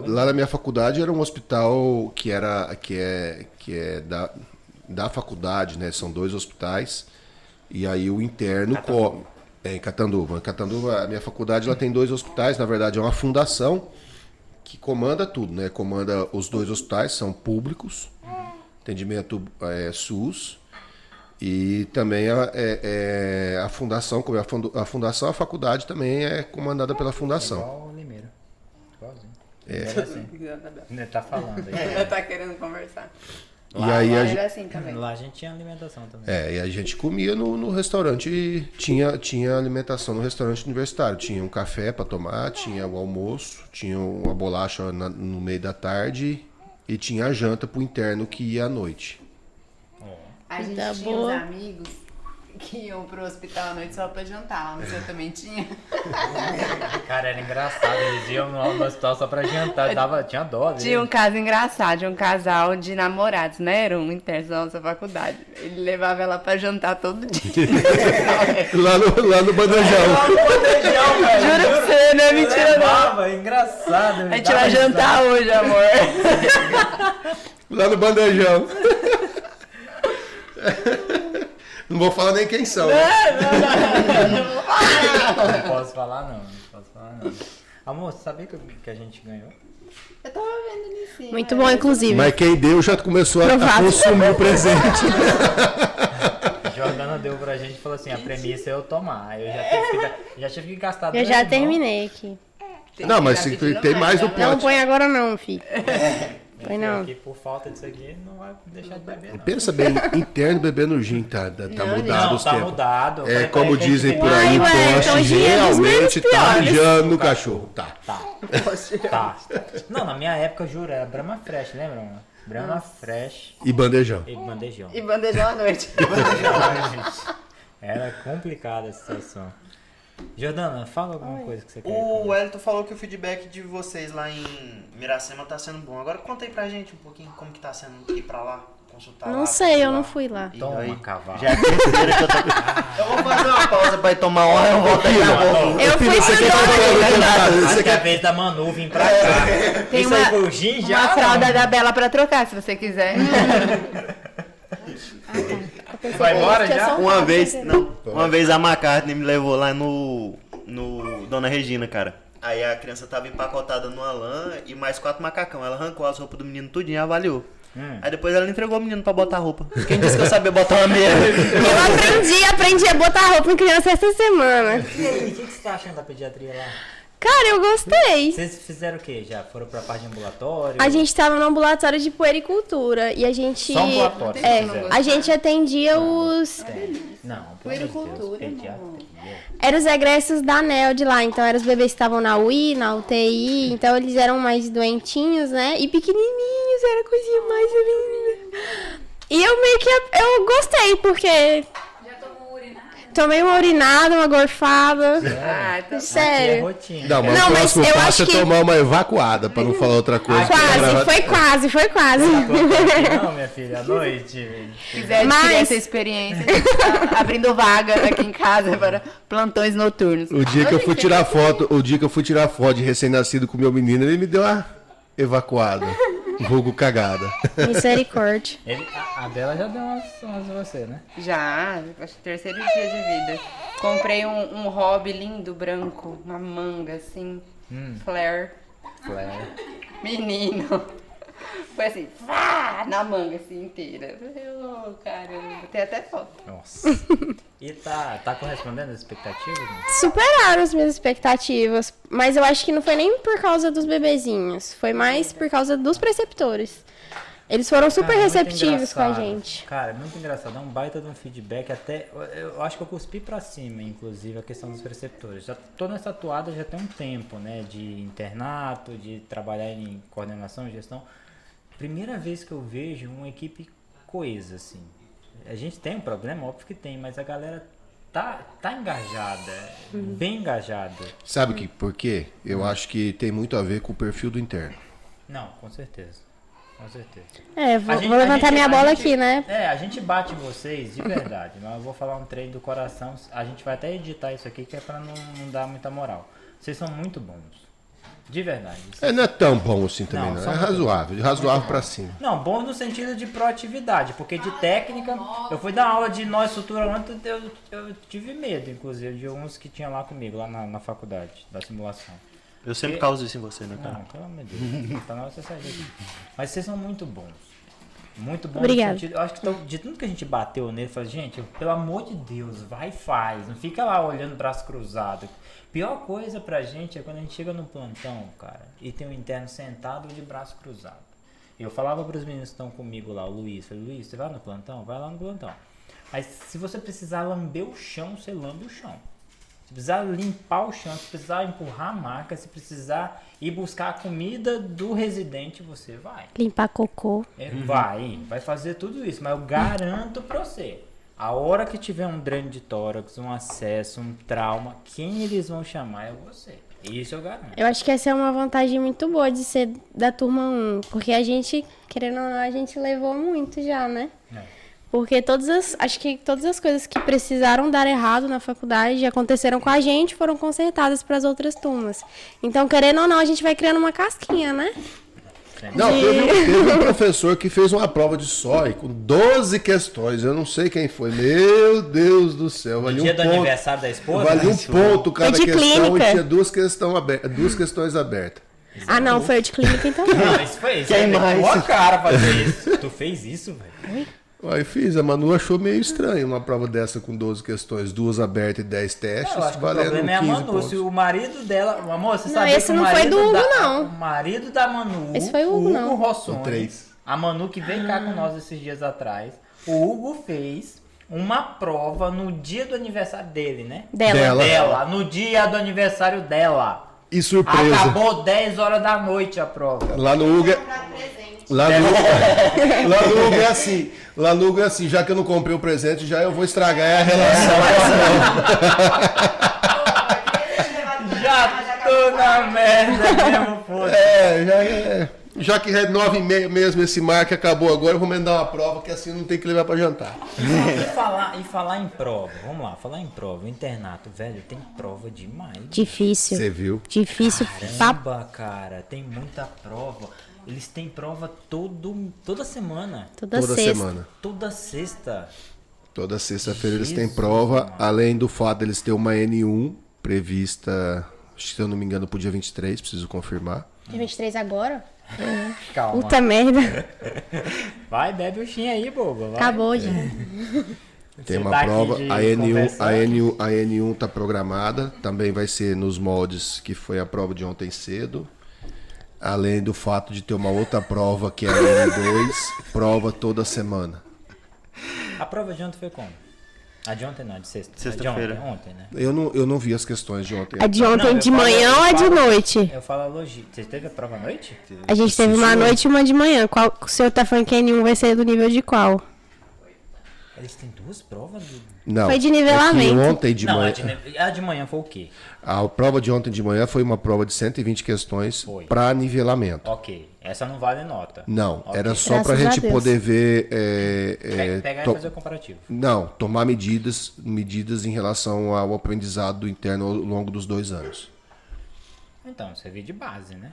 Lá na minha faculdade era um hospital que é da faculdade, né? São 2 hospitais. E aí o interno em Catanduva. Em Catanduva, a minha faculdade ela tem 2 hospitais, na verdade é uma fundação que comanda tudo, né? Comanda os 2 hospitais, são públicos, atendimento SUS. E também a fundação, como a fundação, a faculdade também é comandada pela fundação. Igual o Limeira. Igualzinho. Assim. Tá falando aí. Ela tá querendo conversar. E aí a gente, Era assim também. Lá a gente tinha alimentação também. e a gente comia no restaurante, tinha alimentação no restaurante universitário. Tinha um café para tomar, tinha o almoço, tinha uma bolacha no meio da tarde e tinha a janta pro interno que ia à noite. A gente Tá tinha boa. uns amigos que iam pro hospital à noite só pra jantar. No seu também tinha? Cara, era engraçado. Eles iam no hospital só pra jantar. Tinha dó deles. Tinha um caso engraçado, de um casal de namorados, né? Era um interno da nossa faculdade. Ele levava ela pra jantar todo dia. Lá no bandejão. Bandejão, velho. Juro pra você, não é mentira não. Levava, engraçado. A gente vai jantar hoje, amor. Lá no bandejão. Não vou falar nem quem são. Né? Não posso falar não. Amor, você sabia que a gente ganhou? Eu tava vendo ali em cima. Muito bom, inclusive. Mas quem deu já começou a Provado. consumir o presente. A Jordana deu pra gente e falou assim, a premissa é eu tomar. Aí eu já tive que gastar Eu dois já irmãos. terminei aqui. Não, mas se tem mais no Não pote. põe agora não, filho. Põe Minha filha não. aqui, por falta disso aqui, não vai deixar de beber, não. Pensa bem, interno bebendo gin, tá mudado Não, os tá tempos. mudado. É como dizem por Uai, aí, ué, poste então gin é dos realmente menos tá piores. mijando no cachorro. Tá. Tá. Não, na minha época, juro, era Brahma Fresh, lembra, mano? Brahma Fresh E bandejão. e bandejão. E bandejão à noite. Era complicada a situação. Jordana, fala alguma coisa que você quer. O Wellington falou que o feedback de vocês lá em Miracema tá sendo bom. Agora conta aí pra gente um pouquinho como que tá sendo ir pra lá, consultar Não lá, sei, eu lá. não fui lá. E Toma, aí, cavalo. já é a terceira que eu tô... Eu vou fazer uma pausa pra ir tomar uma hora, eu volto aí na boca. Eu fui Você quer estudar. Acho que é a vez da Manu vir pra cá. Tem Isso aí foi o gin já? uma fralda da Bela pra trocar, se você quiser. Vai embora já? Uma vez a McCartney me levou lá no Dona Regina, cara. Aí a criança tava empacotada numa lã e mais 4 macacão. Ela arrancou as roupas do menino tudinho e avaliou. Aí depois ela entregou o menino pra botar a roupa. Quem disse que eu sabia botar uma meia? Eu aprendi a botar roupa em criança essa semana. E aí, o que você tá achando da pediatria lá? Cara, eu gostei. Vocês fizeram o quê? Já foram pra parte de ambulatório? A gente tava no ambulatório de puericultura e a gente... Só ambulatório, É, se quiser. a gente atendia os... Não, pelo amor de Deus, Puericultura, pediatria. Eram os egressos da ANEL de lá, então eram os bebês que estavam na UI, na UTI, então eles eram mais doentinhos, né? E pequenininhos, era a coisinha mais linda. E eu meio que, eu gostei, porque Já tomou urinário? tomei uma urinada, uma gorfada, Ah, então... Aqui é sério. rotina. Não, mas Não, o mas próximo eu passo acho é que- tomar uma evacuada, pra não falar outra coisa. Foi quase. Não, minha filha, à noite. Se quiser Mas- adquirir essa experiência, a gente tá abrindo vagas aqui em casa para plantões noturnos. O dia que eu fui tirar foto de recém-nascido com meu menino, ele me deu uma evacuada. Vulgo cagada. Misericórdia. A Bela já deu umas você, né? Já, acho que terceiro dia de vida. Comprei um hobby lindo, branco, uma manga assim, flare. Flare. Menino. Foi assim, vá, na manga assim inteira. Oh, caramba, tem até foto. Nossa. E tá correspondendo às expectativas? Né? Superaram as minhas expectativas, mas eu acho que não foi nem por causa dos bebezinhos, foi mais por causa dos preceptores. Eles foram super Cara, muito receptivos com a engraçado. gente. Cara, muito engraçado. É um baita de um feedback. Até eu acho que eu cuspi pra cima, inclusive, a questão dos preceptores. Já tô nessa atuada já tem um tempo, né? De internato, de trabalhar em coordenação e gestão. Primeira vez que eu vejo uma equipe coesa, assim. A gente tem um problema, óbvio que tem, mas a galera tá engajada, bem engajada. Sabe que por quê? Eu acho que tem muito a ver com o perfil do interno. Não, com certeza. Com certeza. É, vou A gente- levantar a minha gente- bola a gente- aqui, né? É, a gente bate em vocês de verdade, mas eu vou falar um treino do coração. A gente vai até editar isso aqui, que é pra não dar muita moral. Vocês são muito bons. De verdade. Não é tão bom assim também, Não, não. só É muito razoável. De razoável pra cima. Não, bons no sentido de proatividade, porque de técnica, eu fui dar aula de nó estrutura ontem, eu tive medo, inclusive, de uns que tinham lá comigo, lá na faculdade, da simulação. Eu sempre causo isso em você, né, cara? Não, pelo amor de Deus. Tá na hora de você sair daqui. Mas vocês são muito bons. Muito bons. Obrigada. No sentido, eu acho que de tudo que a gente bateu nele, eu falei, gente, pelo amor de Deus, vai e faz. Não fica lá olhando braço cruzado. Pior coisa pra gente é quando a gente chega no plantão, cara, e tem um interno sentado de braço cruzado. Eu falava pros meninos que estão comigo lá, o Luiz. Falei, Luiz, você vai no plantão? Vai lá no plantão. Mas se você precisar lamber o chão, você lambe o chão. Se precisar limpar o chão, se precisar empurrar a maca, se precisar ir buscar a comida do residente, você vai. Limpar cocô. Vai fazer tudo isso, mas eu garanto pra você, a hora que tiver um dreno de tórax, um acesso, um trauma, quem eles vão chamar é você. Isso eu garanto. Eu acho que essa é uma vantagem muito boa de ser da turma 1, porque a gente, querendo ou não, a gente levou muito já, né? Porque acho que todas as coisas que precisaram dar errado na faculdade aconteceram com a gente, foram consertadas para as outras turmas. Então, querendo ou não, a gente vai criando uma casquinha, né? Não, teve um professor que fez uma prova de SOI com 12 questões. Eu não sei quem foi. Meu Deus do céu. No dia do aniversário da esposa? Valia um ponto cada de questão clínica. e tinha duas questões abertas. Ah, não, foi o de clínica então. Não, isso foi isso. Quem mais? Tua cara fazer isso. Tu fez isso, velho? Aí fiz, a Manu achou meio estranho uma prova dessa com 12 questões, 2 abertas e 10 testes, Eu acho que o valendo problema é a 15 Manu. pontos. Se o marido dela... Amor, você Não, sabia esse que o não foi marido do Hugo, da, não. O marido da Manu, Esse foi o Hugo, não. Rossoni, O 3. a Manu que veio cá com nós esses dias atrás, o Hugo fez uma prova no dia do aniversário dele, né? Dela. No dia do aniversário dela. E surpresa, Acabou 10 horas da noite a prova. lá no Hugo lá no Hugo é assim, lá no Hugo é assim, já que eu não comprei o presente, já eu vou estragar a relação. Já tô na merda mesmo, foda. Já que é 9h30 mesmo esse mar que acabou agora, eu vou mandar uma prova que assim não tem que levar pra jantar. E falar em prova, vamos lá, falar em prova, o internato, velho, tem prova demais. Difícil. Você viu? Difícil. Caramba, cara, tem muita prova. Eles têm prova toda semana. Toda Toda sexta. semana. Toda sexta. Toda sexta-feira eles têm Jesus, prova, mano. além do fato de eles terem uma N1 prevista, acho que se eu não me engano, pro dia 23, preciso confirmar. Dia 23 agora? Calma. Puta merda. Vai, bebe o chin aí, boba. Vai. Acabou de. Tem Você uma tá aqui prova, de a N1, conversar. a N1 tá programada, também vai ser nos moldes que foi a prova de ontem cedo. Além do fato de ter uma outra prova que é a N2, prova toda semana. A prova de ontem foi como? A de ontem não, a de sexta. Sexta-feira. A de ontem, né? Eu não vi as questões de ontem. A de Não, ontem eu de falo- manhã eu ou a de falo- noite? Eu falo a logística. Você teve a prova à noite? A gente teve uma à noite e uma de manhã. Qual, o senhor tá falando que a N1 vai ser do nível de qual? Eles têm duas provas? Não, Foi de é que nivelamento. ontem de Não, manhã, a de manhã foi o quê? a prova de ontem de manhã foi uma prova de 120 questões Foi. para nivelamento. Ok. Essa não vale nota. Não, Ok. era só para a Graças a gente Deus. poder ver. Pegar to- e fazer o comparativo. Não, tomar medidas em relação ao aprendizado interno ao longo dos 2 anos. Então, servir de base, né?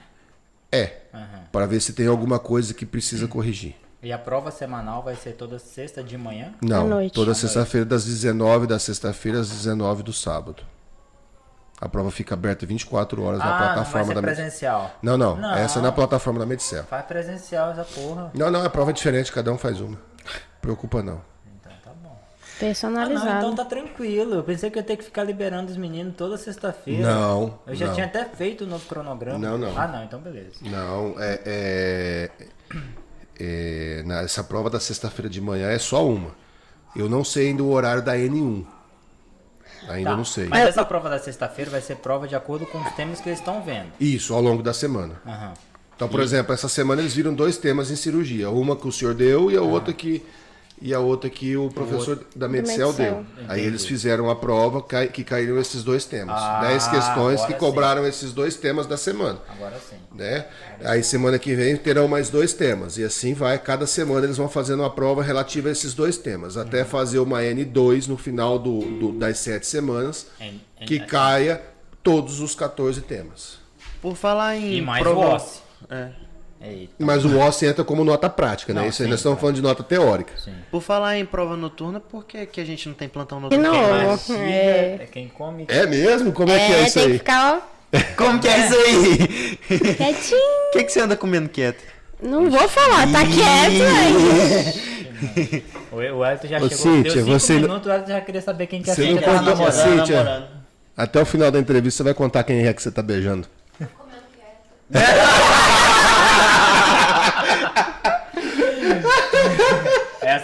Aham. Para ver se tem alguma coisa que precisa corrigir. E a prova semanal vai ser toda sexta de manhã? Não, À noite. toda sexta-feira das 19 da sexta-feira às 19 do sábado. A prova fica aberta 24 horas na Não vai plataforma ser da presencial. Não, essa é na plataforma da Medicel. Faz presencial essa porra. Não, é prova diferente, cada um faz uma. Preocupa não. Então tá bom. Não, Personalizado. então tá tranquilo. Eu pensei que eu ia ter que ficar liberando os meninos toda sexta-feira. Não, Eu já não. tinha até feito o novo cronograma. Não. Ah, não, então beleza. Não, essa prova da sexta-feira de manhã é só uma. Eu não sei ainda o horário da N1. Ainda Tá. não sei. Mas essa prova da sexta-feira vai ser prova de acordo com os temas que eles estão vendo. Isso, ao longo da semana. Aham. Então, por exemplo, essa semana eles viram 2 temas em cirurgia. Uma que o senhor deu e a outra que o professor da Medicel deu. Aí eles fizeram a prova que caíram esses 2 temas. 10 questões que agora cobraram esses 2 temas da semana. Agora sim. Né? Aí semana que vem terão mais 2 temas. E assim vai, cada semana eles vão fazendo uma prova relativa a esses 2 temas. Até fazer uma N2 no final das 7 semanas, que caia todos os 14 temas. Por falar em E mais prova... o OSCE. É. Eita. Mas o OSCE entra como nota prática, né? Não, Isso aí nós sim, estamos falando de nota teórica. Por falar em prova noturna, por que a gente não tem plantão E noturno? não, Mastiga é. é quem come. É mesmo? Como é que é isso Tem que aí? ficar, ó, Como que é isso aí? quietinho. O que você anda comendo quieto? Não vou falar, tá quieto aí. O Elton já Ô, chegou, Cíntia, deu 5 você não- minutos, o Elton já queria saber quem que é Você não Cíntia. contou, namorando. Cíntia? Até o final da entrevista você vai contar quem é que você tá beijando.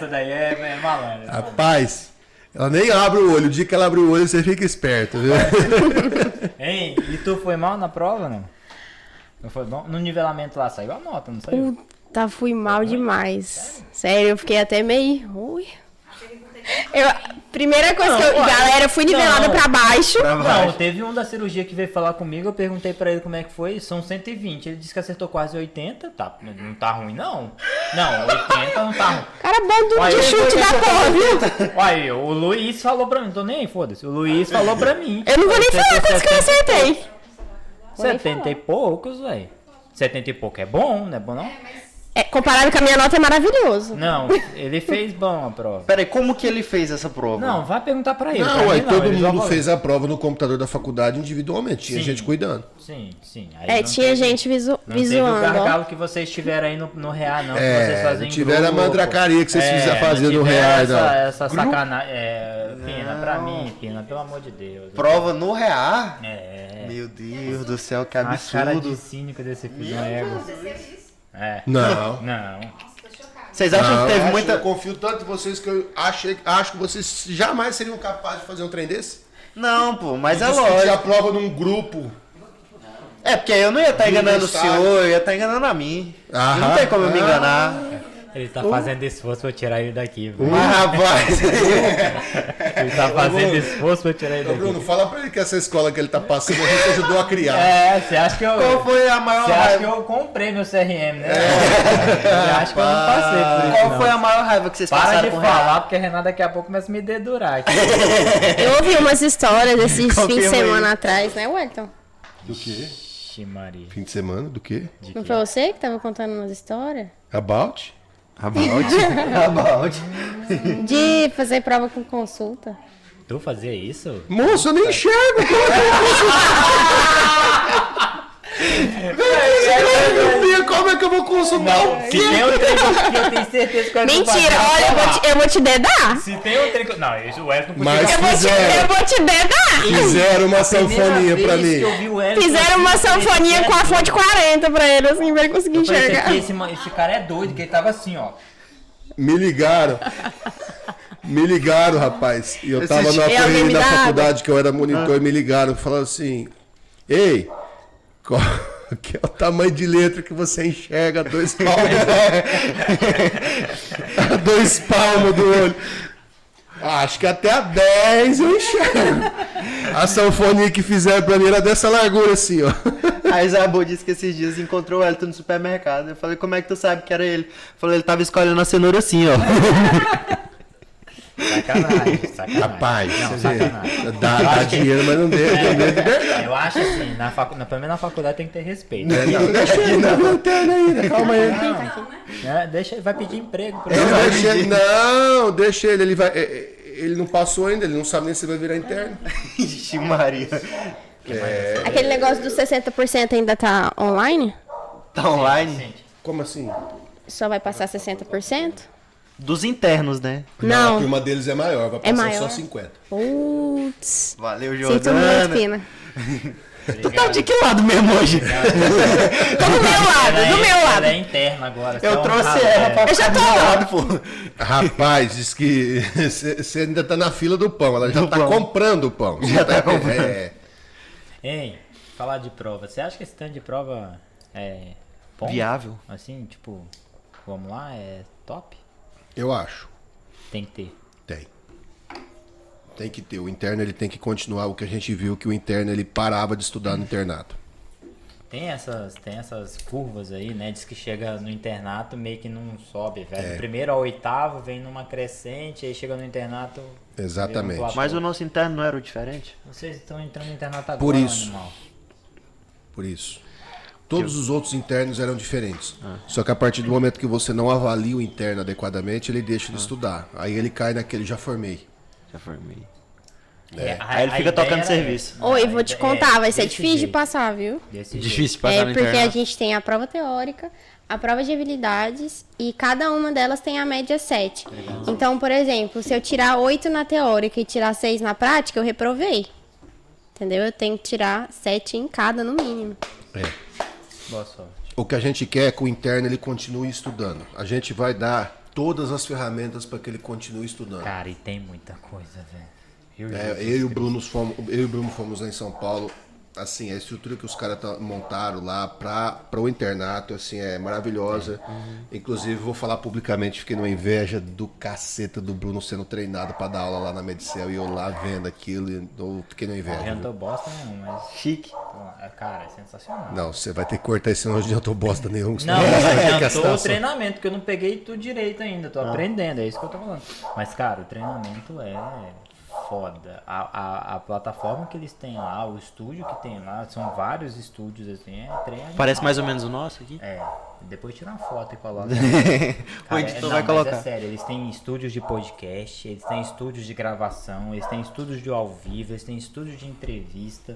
essa daí é malandra. Rapaz, ela nem abre o olho. O dia que ela abre o olho, você fica esperto, viu? Hein, e tu foi mal na prova, não? Não foi bom? No nivelamento lá saiu a nota, não saiu? Puta, fui mal demais. Sério, eu fiquei até meio... Ui. Primeira coisa que eu... Galera, fui nivelada pra baixo. Não, teve um da cirurgia que veio falar comigo, eu perguntei pra ele como é que foi, são 120. Ele disse que acertou quase 80, tá, não tá ruim não. Não, 80 não tá ruim. Cara bom de chute da porra, viu? Aí, o Luiz falou pra mim, não tô nem aí, foda-se. O Luiz falou pra mim. Eu não vou nem falar quantos que eu acertei. 70 e poucos, velho. 70 e pouco é bom, não é bom não? Comparado com a minha nota, é maravilhoso. Não, ele fez bom a prova. Peraí, como que ele fez essa prova? Não, vai perguntar pra ele. Não, pra ué, mim todo ele mundo joga- fez a prova no computador da faculdade individualmente. Tinha Sim. gente cuidando. Sim. Aí não Tinha teve- gente Não teve o visuando, ó. gargalo que vocês tiveram aí no Real, não. Que vocês fazem Não em tiveram a grupo. mandracaria que vocês fizeram fazer não no tiveram Real, não. essa sacanagem. Pena pra mim, Pena, pelo amor de Deus. Prova no real? É. Meu Deus do céu, que A cara de absurdo. cínico desse filho do ego. Não. Não. Vocês acham Não, que teve eu muita... confio tanto em vocês que eu acho que vocês jamais seriam capazes de fazer um trem desse. Não, pô, mas é Discutir a lógico. prova num grupo. É, porque eu não ia estar enganando o Universitário. senhor, eu ia estar enganando a mim. Aham. Não tem como eu me enganar. Ele tá fazendo esforço pra tirar ele daqui, velho. Mas, rapaz... Ele tá fazendo esforço pra tirar ele Ô, daqui. Bruno, fala pra ele que essa escola que ele tá passando a gente ajudou a criar. Você acha que eu. Qual foi a maior Você acha que raiva? eu comprei meu CRM, né? Você acha que eu não passei por isso? Qual não. foi a maior raiva que vocês Para passaram de com falar, porque a Renata daqui a pouco começa a me dedurar aqui. Eu ouvi umas histórias desses fins de Confirma aí. semana atrás, né, Wellington? Do quê? Ixi, Maria. Fim de semana? Do quê? Não foi você que tava contando umas histórias? About? About. De fazer prova com consulta. Tu fazia isso? Moço, eu nem enxergo. Como é que eu vou consultar? Se tem um trem que eu tenho certeza que eu vou fazer, Mentira, olha, eu vou te dedar. Se tem um trem que... Não, isso o Wes não podia... Mas Eu fizeram, vou te dedar. fizeram uma sanfoninha pra mim. Fizeram uma sanfoninha com a fonte 40 pra ele, assim, pra ele conseguir enxergar. Esse cara é doido, que ele tava assim, ó. Me ligaram. Me ligaram, rapaz. E eu tava no alguém ateliê me da dá faculdade, que eu era monitor, e me ligaram, falando assim: Ei, qual que é o tamanho de letra que você enxerga a 2 palmos? A 2 palmos do olho. Acho que até a 10 eu enxergo. A sanfonia que fizeram pra mim era dessa largura assim, ó. A Isabel disse que esses dias encontrou o Elton no supermercado. Eu falei, como é que tu sabe que era ele? Falou, ele tava escolhendo a cenoura assim, ó. Sacanagem. Rapaz, Não, você vê, sacanagem. dá dinheiro, mas não dê de verdade. Eu acho assim, pelo menos na faculdade tem que ter respeito. Não, deixa ele na lanterna ainda, calma aí. Deixa, vai pedir emprego pra Ele ele. vai não, deixa ele, ele vai. Ele não passou ainda, ele não sabe nem se vai virar interno. Ixi, Maria. Aquele negócio dos 60% ainda tá online? Tá online? Como assim? Só vai passar 60%? Dos internos, né? A Não. turma deles é maior, vai passar maior? só 50. Putz. Valeu, Sinto muito, Jordana. Pina. Tu tá de que lado mesmo hoje? Tô do meu lado, do meu lado. Ela é interna agora. Eu você é um trouxe rabo, ela pra Eu já ficar do tô meu lá. lado, pô. Rapaz, diz que você ainda tá na fila do pão, ela já Do tá pão. comprando o pão. Já tá comprando. Hein, falar de prova. Você acha que esse tanto de prova é bom? Viável. Assim, tipo, vamos lá, é top? Eu acho. Tem que ter. Tem. Tem que ter. O interno ele tem que continuar. O que a gente viu que o interno ele parava de estudar no internato. Tem essas curvas aí, né? Diz que chega no internato meio que não sobe, velho. Do primeiro ao oitavo vem numa crescente, aí chega no internato. Exatamente. vira um platô. Mas o nosso interno não era o diferente? Vocês estão entrando no internato agora, Por isso. animal. Por isso. Todos os outros internos eram diferentes. Só que a partir do momento que você não avalia o interno adequadamente, ele deixa de estudar. Aí ele cai naquele já formei. Já formei. Aí ele fica tocando serviço. Oi, vou te contar, vai ser difícil de passar, viu? Difícil de passar É no porque a internato. gente tem a prova teórica, a prova de habilidades e cada uma delas tem a média 7. Então, por exemplo, se eu tirar 8 na teórica e tirar 6 na prática, eu reprovei. Entendeu? Eu tenho que tirar 7 em cada, no mínimo. Boa sorte. O que a gente quer é que o interno ele continue estudando. A gente vai dar todas as ferramentas para que ele continue estudando. Cara, e tem muita coisa, velho. Eu e o Bruno fomos lá em São Paulo. Assim, a estrutura que os caras montaram lá para o internato, assim, é maravilhosa. Inclusive, vou falar publicamente, fiquei numa inveja do caceta do Bruno sendo treinado para dar aula lá na Medicel e eu lá vendo aquilo, eu fiquei numa inveja. Eu não tô bosta nenhum, mas... Chique. Cara, é sensacional. Não, você vai ter que cortar esse nome de não tô bosta nenhum. Não, senão você vai ter que eu tô gastar o só. treinamento, que eu não peguei tudo direito ainda, tô aprendendo, é isso que eu tô falando. Mas, cara, o treinamento é foda. A plataforma que eles têm lá, o estúdio que tem lá, são vários estúdios, assim, é treinamento. Parece mais ou menos o nosso aqui. É, depois tira uma foto e coloca. O editor não, vai mas colocar. é sério, eles têm estúdios de podcast, eles têm estúdios de gravação, eles têm estúdios de ao vivo, eles têm estúdios de entrevista.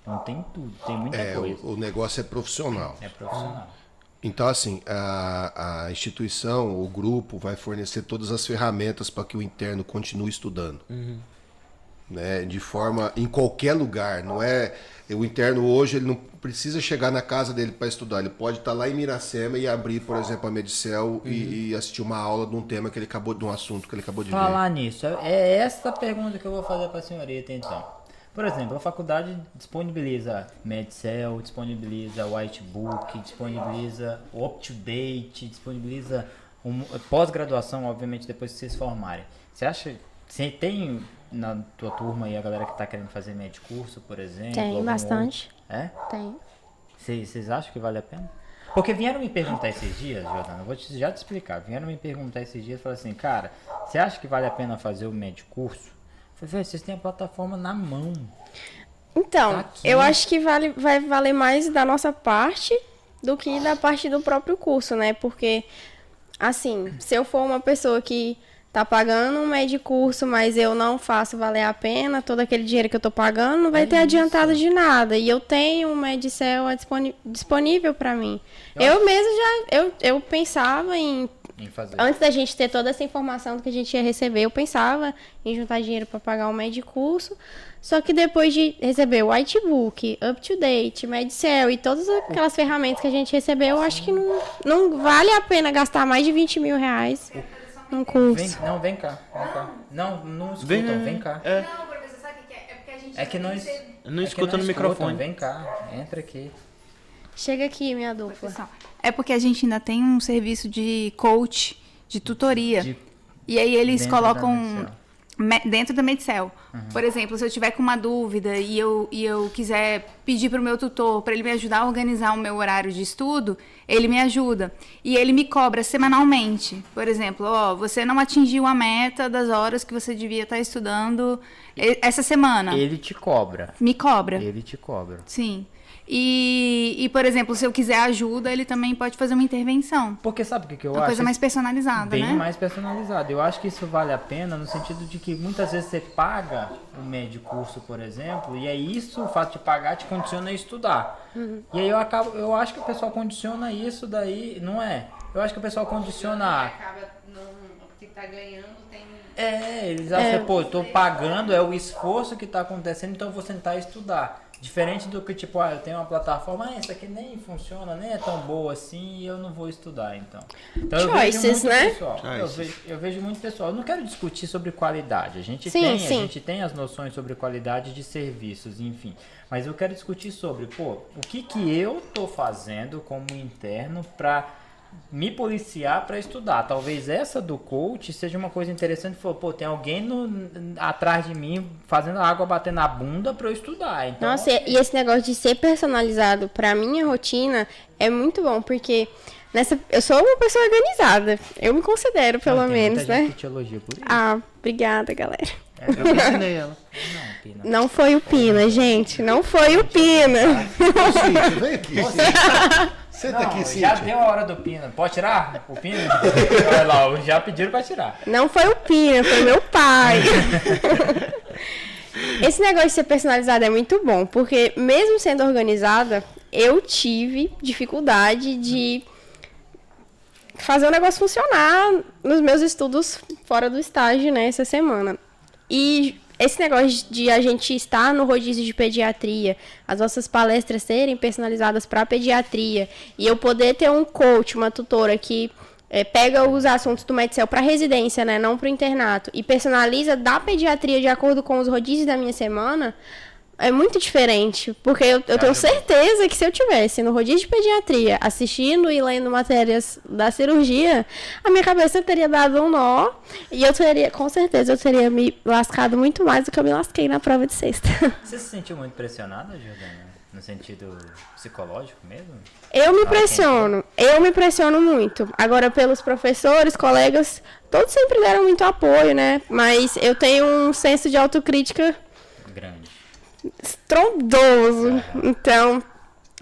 Então tem tudo, tem muita coisa. O negócio é profissional. É profissional. Então, assim, a instituição, o grupo vai fornecer todas as ferramentas para que o interno continue estudando. Né? De forma, em qualquer lugar. Não é o interno hoje, ele não precisa chegar na casa dele para estudar. Ele pode estar lá em Miracema e abrir, por exemplo, a Medicel e assistir uma aula de um tema que ele acabou, de um assunto que ele acabou de ver. Falar nisso, é essa pergunta que eu vou fazer para a senhorita, então. Por exemplo, a faculdade disponibiliza Medicel, disponibiliza Whitebook, disponibiliza UpToDate, disponibiliza pós-graduação, obviamente, depois que vocês formarem. Você acha, você tem na tua turma aí a galera que está querendo fazer medicurso, por exemplo? Tem algum bastante. outro? É? Tem. Vocês acham que vale a pena? Porque vieram me perguntar esses dias, Jordana, vou já te explicar. Vieram me perguntar esses dias e falaram assim, cara, você acha que vale a pena fazer o medicurso? Eu falei, velho, vocês têm a plataforma na mão. Então, Tá aqui. eu acho que vai valer mais da nossa parte do que da parte do próprio curso, né? Porque, assim, se eu for uma pessoa que tá pagando um medicurso, mas eu não faço valer a pena, todo aquele dinheiro que eu tô pagando não vai ter adiantado de nada. E eu tenho um Medicel disponível para mim. Eu mesmo eu pensava em Fazer. antes da gente ter toda essa informação do que a gente ia receber, eu pensava em juntar dinheiro para pagar um medicurso. Só que depois de receber o Whitebook, UpToDate, Medicel e todas aquelas ferramentas que a gente recebeu, eu acho que não vale a pena gastar mais de 20 mil reais num curso. Vem cá. Não escutam, vem cá. Não, professor, sabe o que é? É porque a gente É que não, Não escuta no microfone. Vem cá, entra aqui. Chega aqui, minha dupla. Pessoal, é porque a gente ainda tem um serviço de coach, de tutoria. E aí eles Dentro colocam da Medicel. dentro da Medicel. Por exemplo, se eu tiver com uma dúvida e eu quiser pedir para o meu tutor para ele me ajudar a organizar o meu horário de estudo, ele me ajuda. E ele me cobra semanalmente. Por exemplo, você não atingiu a meta das horas que você devia estar estudando essa semana. Ele te cobra. Me cobra. Ele te cobra. Sim. E, por exemplo, se eu quiser ajuda, ele também pode fazer uma intervenção. Porque sabe o que eu Uma acho? coisa mais personalizada, Bem né? mais personalizado. Eu acho que isso vale a pena no sentido de que muitas vezes você paga um medicurso, por exemplo, e aí isso, o fato de pagar, te condiciona a estudar. E aí eu acho que o pessoal condiciona isso daí, não é? Eu acho que o pessoal condiciona... Acaba o que tá ganhando tem... Eles acham, pô, eu tô pagando, é o esforço que tá acontecendo, então eu vou sentar e estudar. Diferente do que, tipo, eu tenho uma plataforma, essa aqui nem funciona, nem é tão boa assim, e eu não vou estudar, então. Então eu vejo Choices, muito né? pessoal. Eu vejo muito pessoal. Eu não quero discutir sobre qualidade. A gente tem as noções sobre qualidade de serviços, enfim. Mas eu quero discutir sobre, o que eu tô fazendo como interno pra me policiar para estudar. Talvez essa do coach seja uma coisa interessante. Tem alguém atrás de mim fazendo a água bater na bunda para eu estudar. Então, Nossa, e esse negócio de ser personalizado pra minha rotina é muito bom, porque eu sou uma pessoa organizada. Eu me considero, pelo tem menos, muita gente né? que te elogia por isso. Ah, obrigada, galera. Eu ensinei ela. Não, Pina. Não foi o Pina, gente. Não foi o Pina. Cíntia, vem aqui. Senta aqui, Já Cíntia. deu a hora do Pina. Pode tirar o Pina? Olha lá, já pediram para tirar. Não foi o Pina, foi meu pai. Esse negócio de ser personalizado é muito bom, porque mesmo sendo organizada, eu tive dificuldade de fazer o negócio funcionar nos meus estudos fora do estágio, né, essa semana. E esse negócio de a gente estar no rodízio de pediatria, as nossas palestras serem personalizadas para pediatria, e eu poder ter um coach, uma tutora que pega os assuntos do Medcel para residência, né, não para o internato, e personaliza da pediatria de acordo com os rodízios da minha semana, é muito diferente. Porque eu tenho certeza que se eu tivesse no rodízio de pediatria, assistindo e lendo matérias da cirurgia, a minha cabeça teria dado um nó e com certeza, eu teria me lascado muito mais do que eu me lasquei na prova de sexta. Você se sentiu muito pressionada, Jordana? No sentido psicológico mesmo? Eu me pressiono muito. Agora, pelos professores, colegas, todos sempre deram muito apoio, né? Mas eu tenho um senso de autocrítica Grande. estrondoso. Então,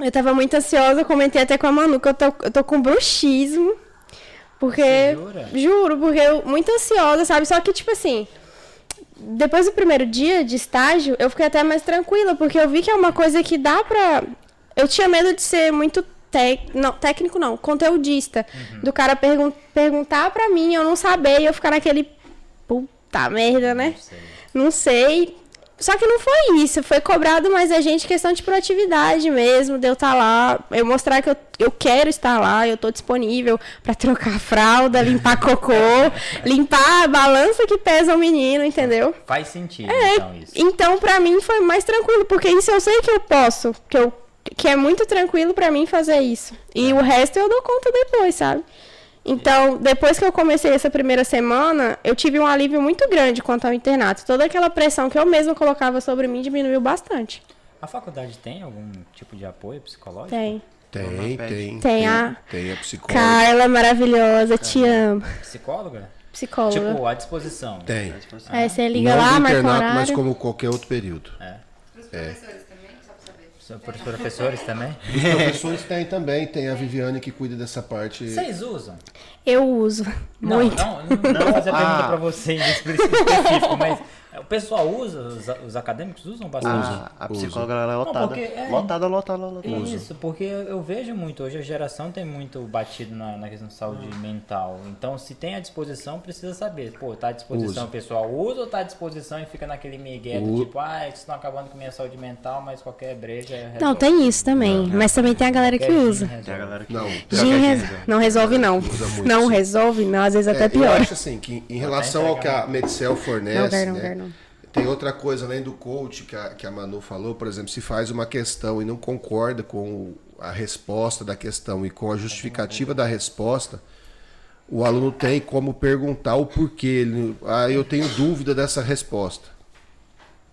eu tava muito ansiosa, eu comentei até com a Manu que eu tô com bruxismo. Porque. Você jura? Juro, porque eu muito ansiosa, sabe? Só que, tipo assim, depois do primeiro dia de estágio, eu fiquei até mais tranquila, porque eu vi que é uma coisa que dá pra. Eu tinha medo de ser muito técnico não, conteudista. Do cara perguntar pra mim, eu não saber, e eu ficar naquele. Puta merda, né? Não sei. Só que não foi isso, foi cobrado mais a gente questão de proatividade mesmo, de eu estar lá, eu mostrar que eu quero estar lá, eu tô disponível pra trocar fralda, limpar cocô, limpar a balança que pesa o menino, entendeu? Faz sentido, então, isso. Então pra mim foi mais tranquilo, porque isso eu sei que eu posso, que é muito tranquilo pra mim fazer isso. E o resto eu dou conta depois, sabe? Então, depois que eu comecei essa primeira semana, eu tive um alívio muito grande quanto ao internato. Toda aquela pressão que eu mesma colocava sobre mim diminuiu bastante. A faculdade tem algum tipo de apoio psicológico? Tem. Tem a psicóloga. Cara, ela é maravilhosa, te amo. Psicóloga? Psicóloga. Tipo, à disposição. Tem. Aí você liga Não lá, do marca um internato, mas horário. como qualquer outro período. Para os professores também? Os professores têm também, tem a Viviane que cuida dessa parte. Vocês usam? Eu uso muito. Não vou fazer pergunta pra você em específico, mas o pessoal usa, os acadêmicos usam bastante. A psicóloga ela é lotada. porque Lotada. Isso, porque eu vejo muito, hoje a geração tem muito batido na questão de saúde mental. Então, se tem à disposição, precisa saber. Pô, tá à disposição, o pessoal usa ou tá à disposição e fica naquele migué do tipo, vocês estão acabando com minha saúde mental, mas qualquer breja resolve. Não, tem isso também. Mas também tem a galera que usa. Tem a galera que Não, Não resolve, não. muito, Não sim. resolve, não. Às vezes até eu pior. acho assim, que em relação ao que a Medcel fornece, né, tem outra coisa além do coach que a Manu falou, por exemplo, se faz uma questão e não concorda com a resposta da questão e com a justificativa da resposta, o aluno tem como perguntar o porquê. Eu tenho dúvida dessa resposta.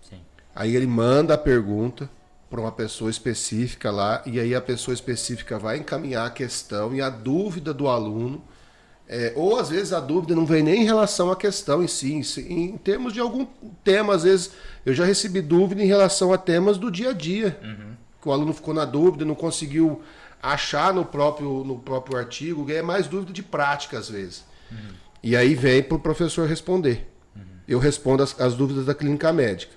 Sim. Aí ele manda a pergunta para uma pessoa específica lá, e aí a pessoa específica vai encaminhar a questão e a dúvida do aluno. Ou às vezes a dúvida não vem nem em relação à questão em si, em termos de algum tema. Às vezes eu já recebi dúvida em relação a temas do dia a dia, que o aluno ficou na dúvida, não conseguiu achar no próprio artigo, é mais dúvida de prática às vezes. E aí vem para o professor responder. Eu respondo as dúvidas da clínica médica.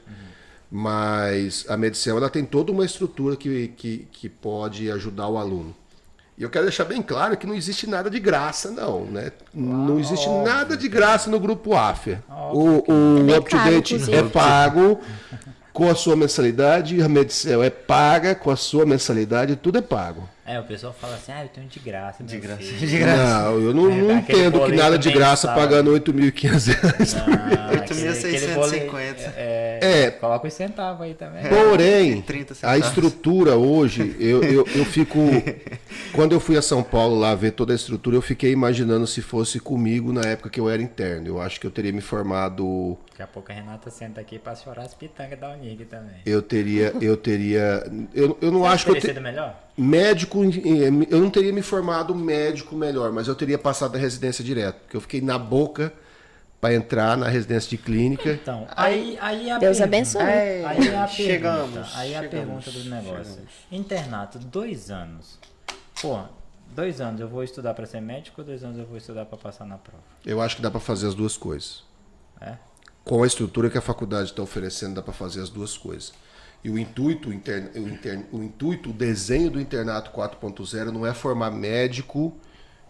Mas a Medcel ela tem toda uma estrutura que pode ajudar o aluno. E eu quero deixar bem claro que não existe nada de graça, não, né? Não existe nada de graça no grupo AFIA. O bem UpToDate caro, é inclusive. pago com a sua mensalidade, a Medcel é paga com a sua mensalidade, tudo é pago. O pessoal fala assim, eu tenho de graça. De graça. Não, eu não Aquele entendo que boleto nada de graça mensal. pagando R$8.500. 8.650. Coloca os centavos aí também. Porém, 30 a centavos. estrutura hoje, eu fico... Quando eu fui a São Paulo lá ver toda a estrutura, eu fiquei imaginando se fosse comigo na época que eu era interno. Eu acho que eu teria me formado... Daqui a pouco a Renata senta aqui pra chorar as pitangas da Unig também. Eu não acho que eu sido melhor? médico, eu não teria me formado médico melhor, mas eu teria passado da residência direto, porque eu fiquei na boca para entrar na residência de clínica. Então, aí a Deus pergunta, abençoe. Aí a Chegamos. pergunta do negócio. Internato, 2 anos. Pô, 2 anos eu vou estudar para ser médico ou 2 anos eu vou estudar para passar na prova? Eu acho que dá para fazer as duas coisas. É? Com a estrutura que a faculdade está oferecendo, dá para fazer as duas coisas. E o intuito, o desenho do Internato 4.0 não é formar médico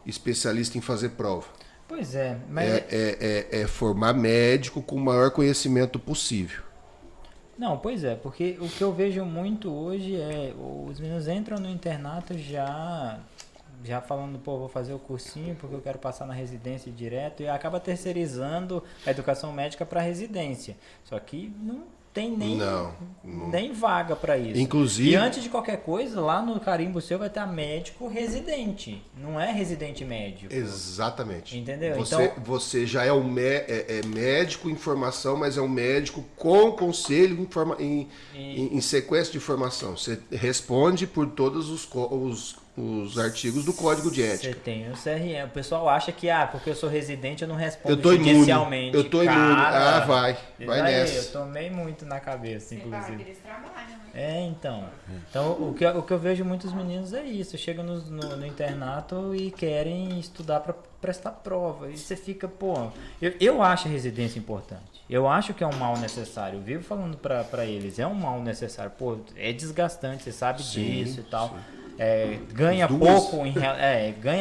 especialista em fazer prova. Pois é, mas... É formar médico com o maior conhecimento possível. Não, pois é, porque o que eu vejo muito hoje é os meninos entram no internato já já falando, pô, vou fazer o cursinho porque eu quero passar na residência direto, e acaba terceirizando a educação médica para residência. Só que não tem nem vaga para isso. Inclusive... E antes de qualquer coisa, lá no carimbo seu vai estar médico residente, não é residente médico. Exatamente. Entendeu? Você já é um médico em formação, mas é um médico com conselho em sequência de formação. Você responde por todos os artigos do Código de Ética. Você tem o CRM. O pessoal acha que, porque eu sou residente, eu não respondo Eu tô imune. judicialmente. Eu tô imune. Cara, Vai nessa. Eu tomei muito na cabeça, inclusive. Eles trabalham, né? Então o que eu vejo muitos meninos é isso. Chegam no internato e querem estudar para prestar prova. E você fica, pô... Eu acho a residência importante. Eu acho que é um mal necessário. Eu vivo falando para eles, é um mal necessário. Pô, é desgastante, você sabe disso e tal. Sim. Ganha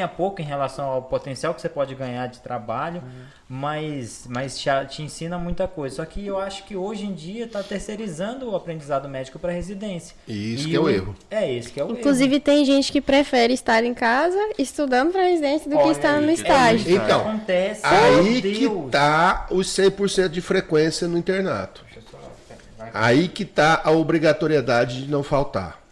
pouco em relação ao potencial que você pode ganhar de trabalho, mas te ensina muita coisa. Só que eu acho que hoje em dia está terceirizando o aprendizado médico para residência. E isso que é o erro. Esse que é o erro. Inclusive, tem gente que prefere estar em casa estudando para residência do que estar no estágio. Então, acontece. aí que tá os 100% de frequência no internato. Aí que tá a obrigatoriedade de não faltar.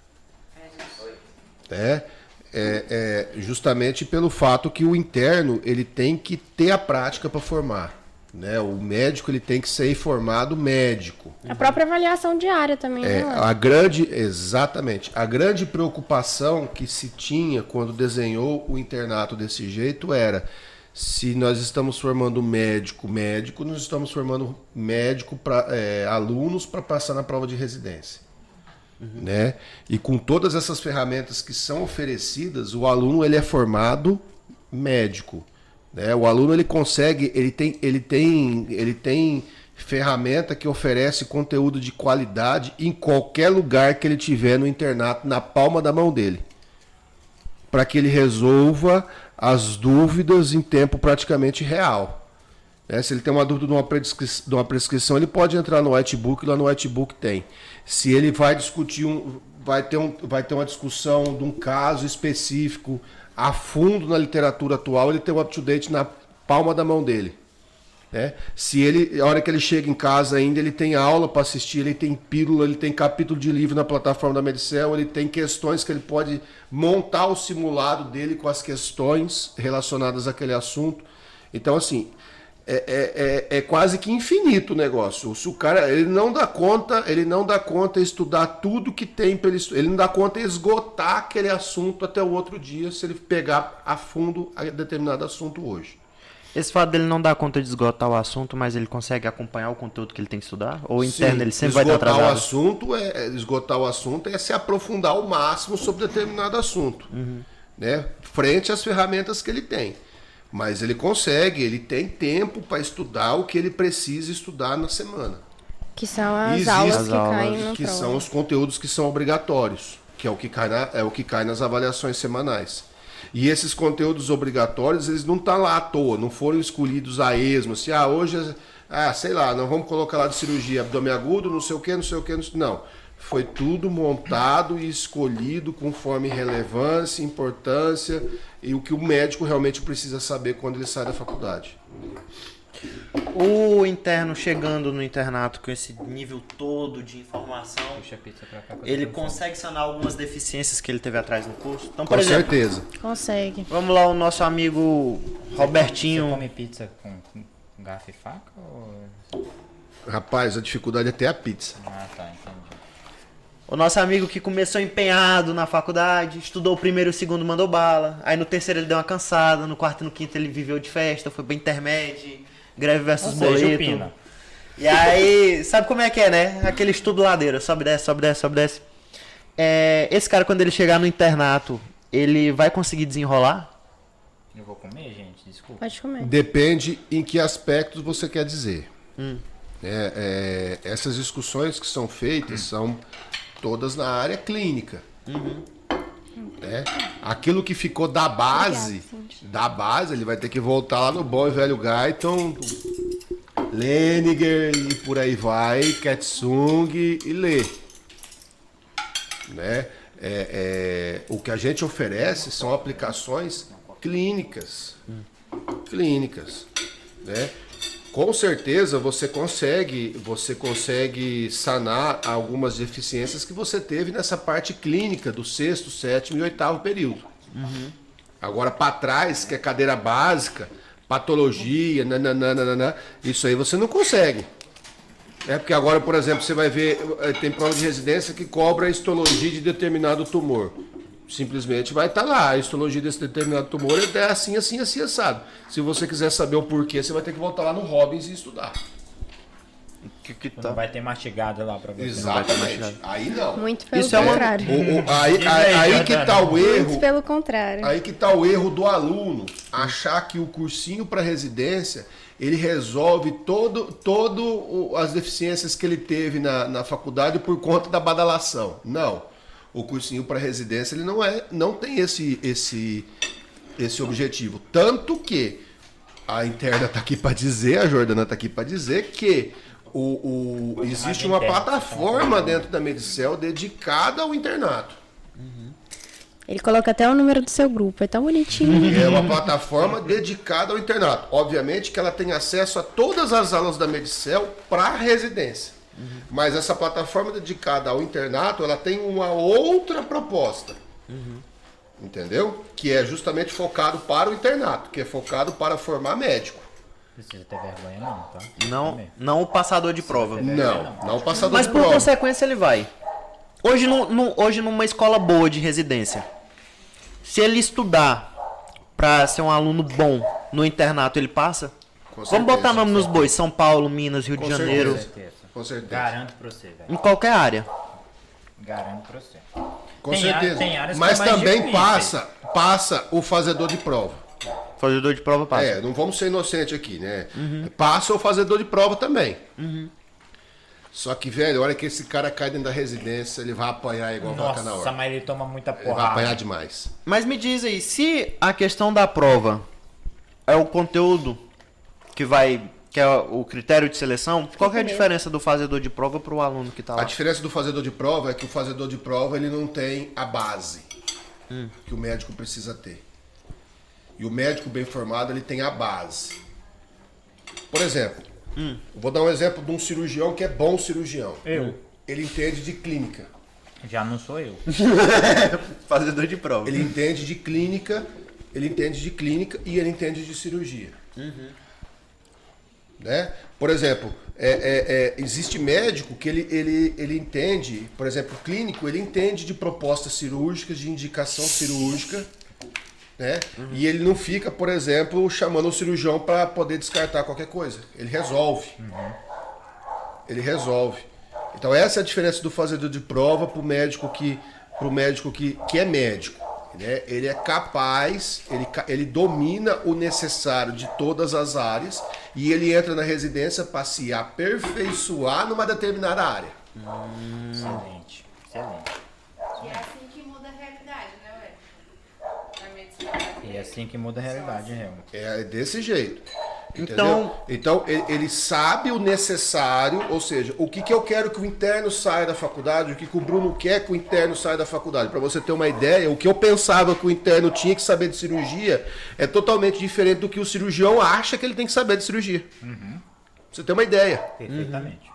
Justamente pelo fato que o interno ele tem que ter a prática para formar, né? O médico ele tem que ser formado médico. A própria avaliação diária também, Exatamente. A grande preocupação que se tinha quando desenhou o internato desse jeito era: se nós estamos formando médico, nós estamos formando médico para alunos para passar na prova de residência. Né? E com todas essas ferramentas que são oferecidas, o aluno ele é formado médico, né? O aluno ele consegue, ele tem ferramenta que oferece conteúdo de qualidade em qualquer lugar que ele tiver no internato, na palma da mão dele, para que ele resolva as dúvidas em tempo praticamente real. Se ele tem uma dúvida de uma prescrição, ele pode entrar no whitebook, lá no whitebook tem. Se ele vai discutir vai ter uma discussão de um caso específico a fundo na literatura atual, ele tem o up-to-date na palma da mão dele. Se ele, a hora que ele chega em casa ainda, ele tem aula para assistir, ele tem pílula, ele tem capítulo de livro na plataforma da Medicel, ele tem questões que ele pode montar o simulado dele com as questões relacionadas àquele assunto. Então, assim... É quase que infinito o negócio. Se o cara ele não dá conta estudar tudo que tem para ele não dá conta esgotar aquele assunto até o outro dia, se ele pegar a fundo a determinado assunto hoje. Esse fato dele não dar conta de esgotar o assunto, mas ele consegue acompanhar o conteúdo que ele tem que estudar? Ou o interno ele sempre vai estar atrasado? Esgotar o assunto é se aprofundar ao máximo sobre determinado assunto, né? Frente às ferramentas que ele tem. Mas ele consegue, ele tem tempo para estudar o que ele precisa estudar na semana. Que são as aulas que caem no que são os conteúdos que são obrigatórios, que é o que cai nas avaliações semanais. E esses conteúdos obrigatórios, eles não estão lá à toa, não foram escolhidos a esmo, assim, hoje, sei lá, não vamos colocar lá de cirurgia abdômen agudo, não sei o que, não. Foi tudo montado e escolhido conforme relevância, importância e o que o médico realmente precisa saber quando ele sai da faculdade. O interno chegando no internato com esse nível todo de informação, ele consegue sanar algumas deficiências que ele teve atrás no curso? Então, por exemplo, certeza. Consegue. Vamos lá, o nosso amigo Robertinho. Você come pizza com garfo e faca? Ou... Rapaz, a dificuldade é ter a pizza. Tá, entendi. O nosso amigo que começou empenhado na faculdade, estudou o primeiro e o segundo, mandou bala. Aí no terceiro ele deu uma cansada, no quarto e no quinto ele viveu de festa, foi bem intermédio, greve versus boleto. E aí, sabe como é que é, né? Aquele estudo ladeira, sobe, desce, sobe, desce, sobe, desce. Esse cara, quando ele chegar no internato, ele vai conseguir desenrolar? Eu vou comer, gente? Desculpa. Pode comer. Depende em que aspectos você quer dizer. Essas discussões que são feitas são todas na área clínica. Aquilo que ficou da base, ele vai ter que voltar lá no bom e velho Guyton, Leniger e por aí vai, Katsung e ler. Né? O que a gente oferece são aplicações clínicas. Clínicas, né? Com certeza você consegue sanar algumas deficiências que você teve nessa parte clínica do 6º, 7º e 8º período. Agora, para trás, que é cadeira básica, patologia, nananana, isso aí você não consegue. Porque agora, por exemplo, você vai ver, tem prova de residência que cobra a histologia de determinado tumor. Simplesmente vai estar lá, a histologia desse determinado tumor é assim, assim, assim, assado. Se você quiser saber o porquê, você vai ter que voltar lá no Robbins e estudar. Não vai ter mastigado lá pra você. Exatamente. Aí não. Muito pelo Isso é contrário. Aí que tá o erro. Muito pelo contrário. Aí que tá o erro do aluno achar que o cursinho para residência ele resolve todo as deficiências que ele teve na faculdade por conta da badalação. Não. O cursinho para residência ele não tem esse objetivo. Tanto que a interna está aqui para dizer, a Jordana está aqui para dizer que existe uma plataforma dentro da Medicel dedicada ao internato. Ele coloca até o número do seu grupo, é tão bonitinho. É uma plataforma dedicada ao internato. Obviamente que ela tem acesso a todas as aulas da Medicel para residência. Mas essa plataforma dedicada ao internato, ela tem uma outra proposta. Entendeu? Que é justamente focado para o internato, que é focado para formar médico. Não precisa ter vergonha não, tá? Não o passador de prova. Não o passador Mas de por prova. consequência ele vai. Hoje numa escola boa de residência, se ele estudar para ser um aluno bom no internato, ele passa? Vamos botar nome nos bois, São Paulo, Minas, Rio de Janeiro, Com certeza. Garanto pra você, velho. em qualquer área. Garanto pra você. Com Tem certeza. tem áreas Mas que é mais também difícil. passa o fazedor de prova. Fazedor de prova passa. Não vamos ser inocentes aqui, né? Passa o fazedor de prova também. Só que, velho, a hora que esse cara cai dentro da residência, ele vai apanhar igual vaca na Nossa, hora. mas ele toma muita Ele vai porrada. apanhar demais. Mas me diz aí, se a questão da prova é o conteúdo que é o critério de seleção, qual que é a diferença do fazedor de prova para o aluno que está A lá? diferença do fazedor de prova é que o fazedor de prova ele não tem a base que o médico precisa ter. E o médico bem formado ele tem a base. Por exemplo, vou dar um exemplo de um cirurgião que é bom cirurgião. Ele entende de clínica. Já não sou eu. Fazedor de prova. Ele entende de clínica, e ele entende de cirurgia. Né? Por exemplo, existe médico que ele entende, por exemplo, clínico, ele entende de propostas cirúrgicas, de indicação cirúrgica, né? E ele não fica, por exemplo, chamando o cirurgião para poder descartar qualquer coisa. Ele resolve. Ele resolve. Então essa é a diferença do fazedor de prova pro médico que é médico. Né? Ele é capaz, ele domina o necessário de todas as áreas e ele entra na residência para se aperfeiçoar numa determinada área. Excelente. E é assim que muda a realidade, né, ué? Na medicina. E é assim que muda a realidade, realmente. É desse jeito. Então ele sabe o necessário, ou seja, o que eu quero que o interno saia da faculdade, o que o Bruno quer que o interno saia da faculdade. Para você ter uma ideia, o que eu pensava que o interno tinha que saber de cirurgia é totalmente diferente do que o cirurgião acha que ele tem que saber de cirurgia. Pra você ter uma ideia. Perfeitamente.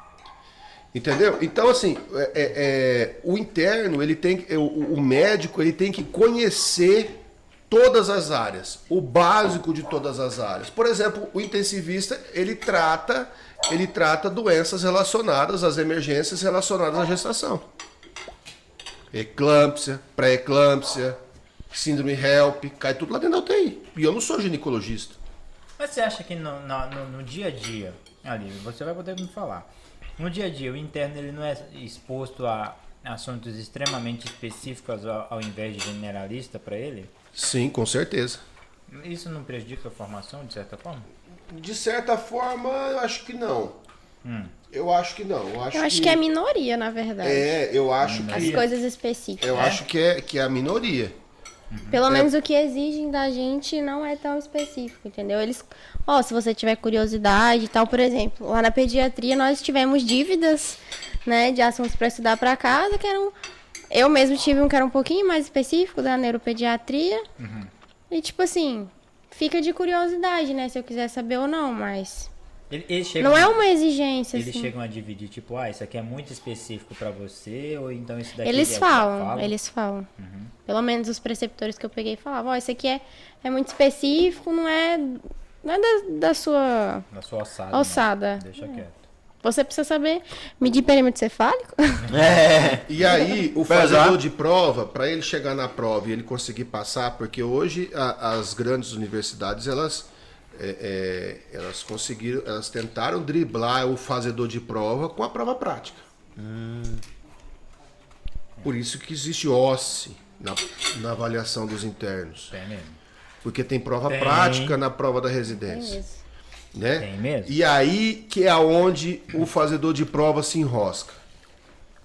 Entendeu? Então, assim, o interno, o médico, ele tem que conhecer todas as áreas, o básico de todas as áreas. Por exemplo, o intensivista, ele trata doenças relacionadas às emergências relacionadas à gestação. Eclâmpsia, pré-eclâmpsia, síndrome HELP, cai tudo lá dentro da UTI. E eu não sou ginecologista. Mas você acha que no dia a dia, ali, você vai poder me falar, no dia a dia o interno ele não é exposto a assuntos extremamente específicos ao invés de generalista para ele? Sim, com certeza. Isso não prejudica a formação, de certa forma? De certa forma, eu acho que não. Eu acho que não. Eu acho que é minoria, na verdade. Eu acho que... As coisas específicas. Eu acho que é a minoria. Pelo menos o que exigem da gente não é tão específico, entendeu? Eles, se você tiver curiosidade e tal, por exemplo, lá na pediatria nós tivemos dívidas, né, de assuntos para estudar para casa, que eram Eu mesmo tive um que era um pouquinho mais específico, da neuropediatria. E tipo assim, fica de curiosidade, né? Se eu quiser saber ou não, mas Eles chegam, não é uma exigência, Eles assim. chegam a dividir, tipo, isso aqui é muito específico pra você, ou então isso daqui Eles é o que falam, eles falam. Pelo menos os preceptores que eu peguei falavam, isso aqui é muito específico, não é da sua Na sua ossada. alçada. Né? Deixa quieto. Você precisa saber medir perímetro cefálico? E aí, o fazedor de prova, para ele chegar na prova e ele conseguir passar, porque hoje as grandes universidades, elas conseguiram, elas tentaram driblar o fazedor de prova com a prova prática. Por isso que existe OSCE na avaliação dos internos. Tem mesmo. Porque tem prova Tem. prática na prova da residência. Né? Tem mesmo? E aí que é onde o fazedor de prova se enrosca.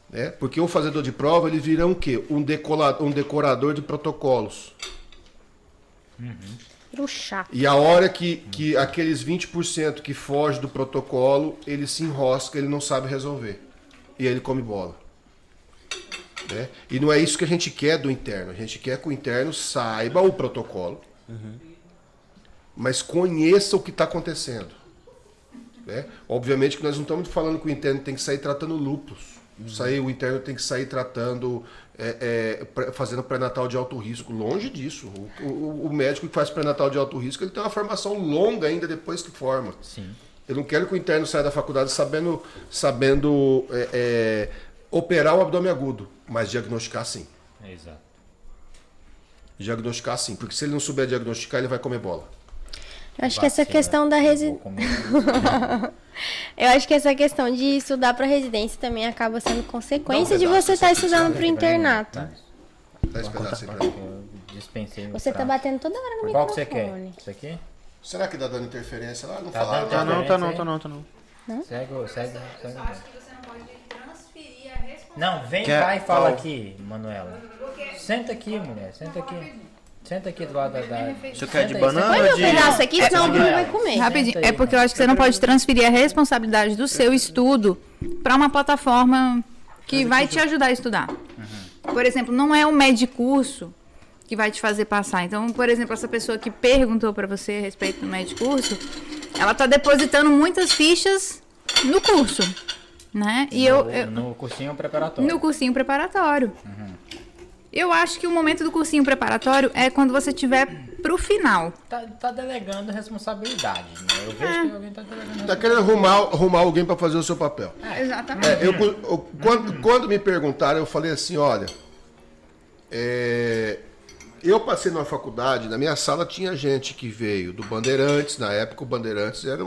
Né? Porque o fazedor de prova, ele vira o quê? Um decorador de protocolos. Um chato. E a hora que aqueles 20% que foge do protocolo, ele se enrosca, ele não sabe resolver. E aí ele come bola. Né? E não é isso que a gente quer do interno. A gente quer que o interno saiba o protocolo, mas conheça o que está acontecendo. Né? Obviamente que nós não estamos falando que o interno tem que sair tratando lúpus. O interno tem que sair tratando, fazendo pré-natal de alto risco. Longe disso. O médico que faz pré-natal de alto risco, ele tem uma formação longa ainda depois que forma. Sim. Eu não quero que o interno saia da faculdade sabendo operar o abdômen agudo, mas diagnosticar sim. Exato. Diagnosticar sim, porque se ele não souber diagnosticar, ele vai comer bola. Eu acho que essa questão da residência. Eu acho que essa questão de estudar para residência também acaba sendo consequência de você estar estudando para o internato. Dá esse pedaço aí pra mim. Eu dispensei o Você tá prato. batendo toda hora no Qual que você microfone. quer? Isso aqui? Será que tá dando interferência lá? Não Tá falaram. dando Tá interferência não. aí? Segue. Eu acho que você não pode transferir a responsabilidade. Não, vem Quer- cá e fala qual? aqui, Manuela. Senta aqui, mulher. Senta aqui. Senta aqui do lado da... Você quer de Senta aí, banana Põe ou meu de... pedaço aqui, senão o Bruno vai Senta comer. Rapidinho, Senta aí, é porque eu acho que você não pode transferir a responsabilidade do seu estudo para uma plataforma que vai te ajudar a estudar. Por exemplo, não é o Medicurso que vai te fazer passar. Então, por exemplo, essa pessoa que perguntou para você a respeito do Medicurso, ela está depositando muitas fichas no curso, né? E No cursinho preparatório. no cursinho preparatório. Eu acho que o momento do cursinho preparatório é quando você tiver pro final. Tá delegando responsabilidade, né? Eu vejo que alguém tá delegando Tá querendo arrumar alguém para fazer o seu papel. Exatamente. Quando me perguntaram, eu falei assim, olha, eu passei numa faculdade, na minha sala tinha gente que veio do Bandeirantes, na época o Bandeirantes era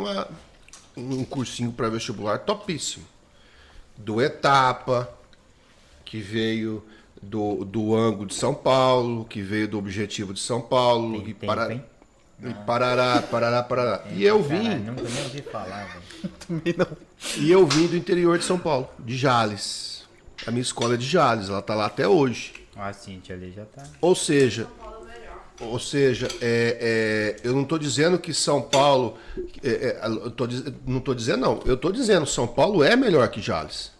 um cursinho pré-vestibular topíssimo. Do Etapa, que veio do Ângulo de São Paulo, que veio do Objetivo de São Paulo, Tem e tempo, hein? Parará. E eu vim. Caralho, nunca nem ouvi falar, velho. E eu vim do interior de São Paulo, de Jales. A minha escola é de Jales, ela tá lá até hoje. A Cintia ali já tá... Ou seja, eu não estou dizendo que São Paulo... não estou dizendo, não. Eu estou dizendo São Paulo é melhor que Jales.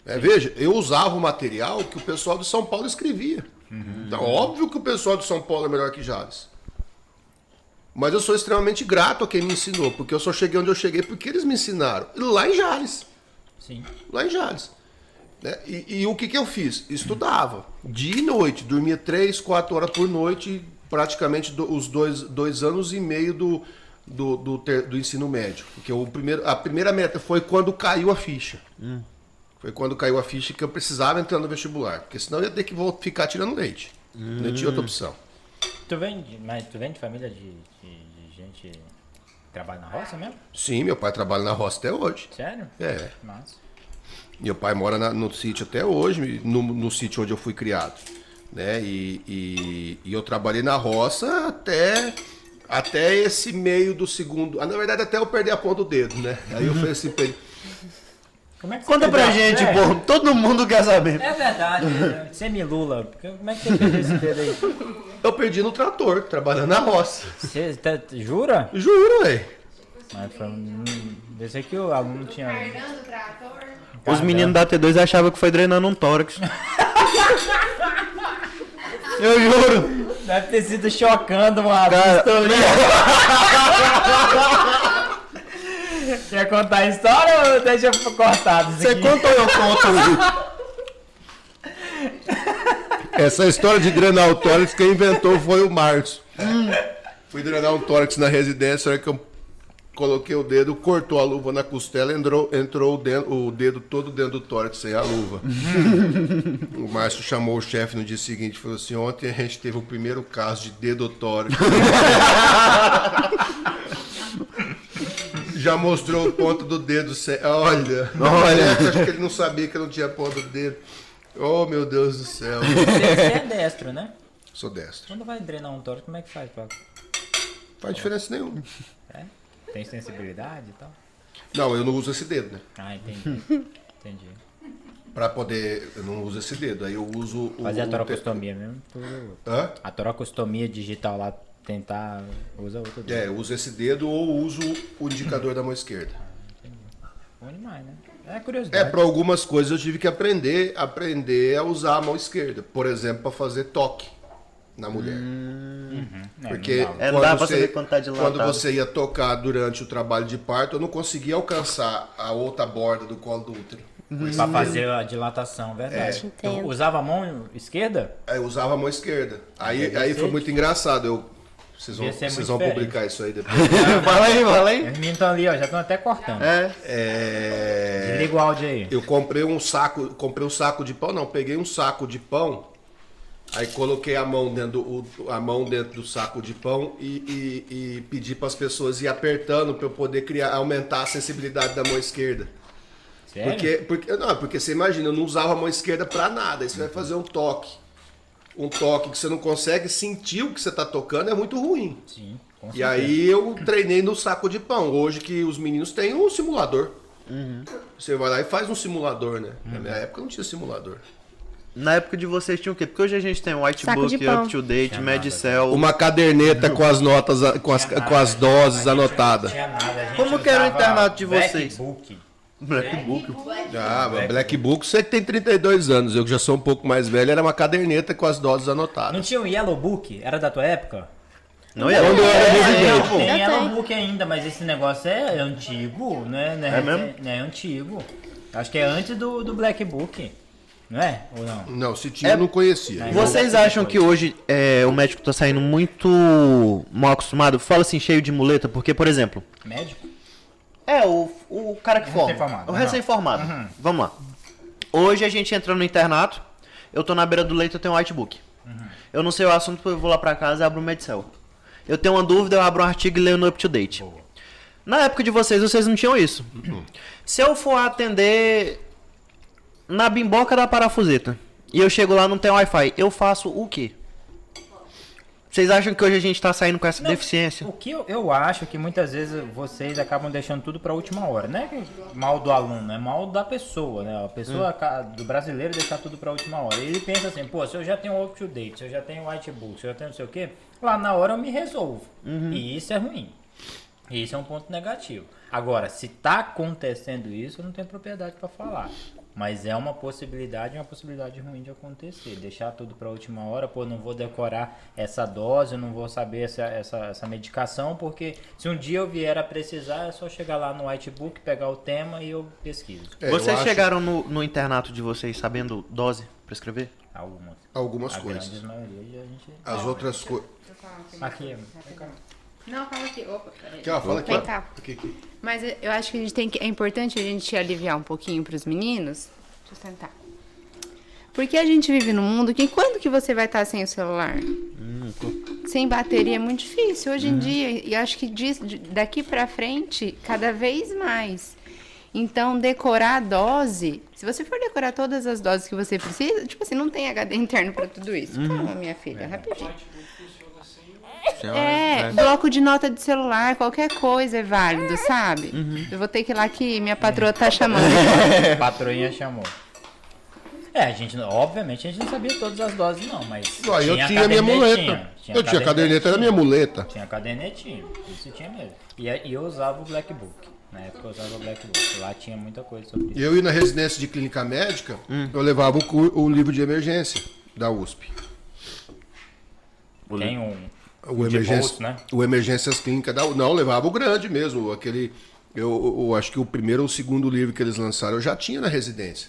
Veja, eu usava o material que o pessoal de São Paulo escrevia. Então, óbvio que o pessoal de São Paulo é melhor que Jales. Mas eu sou extremamente grato a quem me ensinou, porque eu só cheguei onde eu cheguei porque eles me ensinaram. Lá em Jales. Sim. Lá em Jales. Né? E o que eu fiz? Estudava. Dia e noite. Dormia 3, 4 horas por noite, praticamente os 2 anos e meio do ensino médio. Porque a primeira meta foi quando caiu a ficha. Foi quando caiu a ficha que eu precisava entrar no vestibular. Porque senão eu ia ter que ficar tirando leite. Não tinha outra opção. Tu vem de família de gente que trabalha na roça mesmo? Sim, meu pai trabalha na roça até hoje. Sério? É. Massa. Meu pai mora no sítio até hoje, no sítio onde eu fui criado. Né? E eu trabalhei na roça até esse meio do segundo. Na verdade, até eu perder a ponta do dedo, né? Aí eu falei assim pra ele. Como é que Conta pra gente, pô. Todo mundo quer saber. É verdade. Semilula. Como é que você perdeu esse dedo aí? Eu perdi no trator, trabalhando na roça. Você jura? Juro, velho. Mas foi desse aqui o aluno tinha. Os meninos da T2 achavam que foi drenando um tórax. Eu juro. Deve ter sido chocando uma Cara. pistolinha. Quer contar a história ou deixa cortado isso Você aqui? conta ou eu conto? Essa história de drenar o tórax, quem inventou foi o Marcos. Fui drenar um tórax na residência, a hora que eu coloquei o dedo, cortou a luva na costela, entrou o dedo todo dentro do tórax sem a luva. O Márcio chamou o chefe no dia seguinte e falou assim: ontem a gente teve o primeiro caso de dedotórax. Já mostrou o ponto do dedo sem. Olha, acho que ele não sabia que eu não tinha ponto do dedo. Oh, meu Deus do céu. Você é destro, né? Sou destro. Quando vai drenar um tórax, como é que faz? Faz diferença nenhuma. É? Tem sensibilidade e tal? Não, eu não uso esse dedo, né? Ah, entendi. Entendi. Pra poder. Eu não uso esse dedo. Aí eu uso o. Fazer a toracostomia mesmo. Hã? A toracostomia digital lá, tentar. Usa outro dedo. Eu uso esse dedo ou uso o indicador da mão esquerda. Bom demais, né? É curiosidade. Para algumas coisas eu tive que aprender a usar a mão esquerda. Por exemplo, para fazer toque na mulher. Porque não não dá pra saber quando tá dilatado. quando você ia tocar durante o trabalho de parto, eu não conseguia alcançar a outra borda do colo do útero. Pra fazer a dilatação, verdade. Entendo. Eu usava a mão esquerda? Aí eu usava a mão esquerda. Aí Deve foi ser muito engraçado. Vocês Devia ser vocês muito vão diferente. publicar isso aí depois. Fala aí. Os meninos estão ali, ó, já estão até cortando. Desliga o áudio aí. Eu comprei um saco de pão, não, peguei um saco de pão, aí coloquei a mão dentro do saco de pão e pedi para as pessoas ir apertando para eu poder aumentar a sensibilidade da mão esquerda. Sério? Porque você imagina, eu não usava a mão esquerda para nada, aí você vai fazer um toque que você não consegue sentir o que você está tocando, é muito ruim. Sim, com E certeza. aí eu treinei no saco de pão. Hoje que os meninos têm um simulador. Você vai lá e faz um simulador, né? Na minha época não tinha simulador. Na época de vocês tinha o quê? Porque hoje a gente tem um Saco de Whitebook, pão. Up to Date, Medicel. Uma caderneta com as notas, com as doses anotadas. Não tinha nada, a gente Como que era o usava internato de vocês? Blackbook. Blackbook. Mas Black Book, você que tem 32 anos, eu que já sou um pouco mais velho, era uma caderneta com as doses anotadas. Não tinha o Yellow Book? Era da tua época? Não ia. Quando eu era Não, residente. tem Eu Yellow tenho. Book ainda, mas esse negócio é antigo, né? É mesmo? É antigo. Acho que é antes do Black Book. Não é? Ou não? Não, se tinha, eu não conhecia. Vocês acham que hoje o médico tá saindo muito mal acostumado? Fala assim, cheio de muleta, porque, por exemplo... Médico? O cara que forma. recém-formado. O recém-formado. Vamos lá. Hoje a gente entra no internato, eu tô na beira do leito, eu tenho um whitebook. Eu não sei o assunto, eu vou lá pra casa e abro o Medicel. Eu tenho uma dúvida, eu abro um artigo e leio no Up to Date. Na época de vocês não tinham isso. Se eu for atender na bimboca da parafuseta e eu chego lá e não tem Wi-Fi, eu faço o quê? Vocês acham que hoje a gente tá saindo com essa deficiência? O que eu acho que muitas vezes vocês acabam deixando tudo pra última hora. Não é mal do aluno, é mal da pessoa, né? A pessoa do brasileiro deixar tudo pra última hora. Ele pensa assim, pô, se eu já tenho up to date, se eu já tenho whitebook, se eu já tenho não sei o quê, lá na hora eu me resolvo. E isso é ruim. E isso é um ponto negativo. Agora, se tá acontecendo isso, eu não tenho propriedade pra falar. Mas é uma possibilidade ruim de acontecer. Deixar tudo para a última hora, pô, não vou decorar essa dose, não vou saber essa medicação, porque se um dia eu vier a precisar, é só chegar lá no whitebook, pegar o tema e eu pesquiso. Vocês chegaram no internato de vocês sabendo dose pra escrever? Algumas A coisas. grande maioria a gente... As outras coisas. Aqui, Não, fala aqui. Opa, peraí. Aqui, ó, fala aqui. Vem ó. cá. Aqui. Mas eu acho que é importante a gente aliviar um pouquinho pros meninos. Deixa eu sentar. Porque a gente vive num mundo que quando que você vai estar sem o celular? Sem bateria é muito difícil hoje em dia. E acho que daqui pra frente, cada vez mais. Então, decorar a dose... Se você for decorar todas as doses que você precisa, tipo assim, não tem HD interno pra tudo isso. Calma, minha filha, rapidinho. Bloco de nota de celular, qualquer coisa é válido, sabe? Eu vou ter que ir lá que minha patroa tá chamando. a patroinha chamou. Obviamente a gente não sabia todas as doses, não, mas. Eu tinha minha muleta. Eu tinha caderneta, era minha muleta. Tinha cadernetinha, isso tinha mesmo. E eu usava o Black Book. Na época eu usava o Black Book. Lá tinha muita coisa sobre isso. Eu ia na residência de clínica médica, eu levava o livro de emergência da USP. Tem O de emergência, bolso, né? o emergências clínicas da não, eu levava o grande mesmo, aquele eu acho que o primeiro ou o segundo livro que eles lançaram eu já tinha na residência.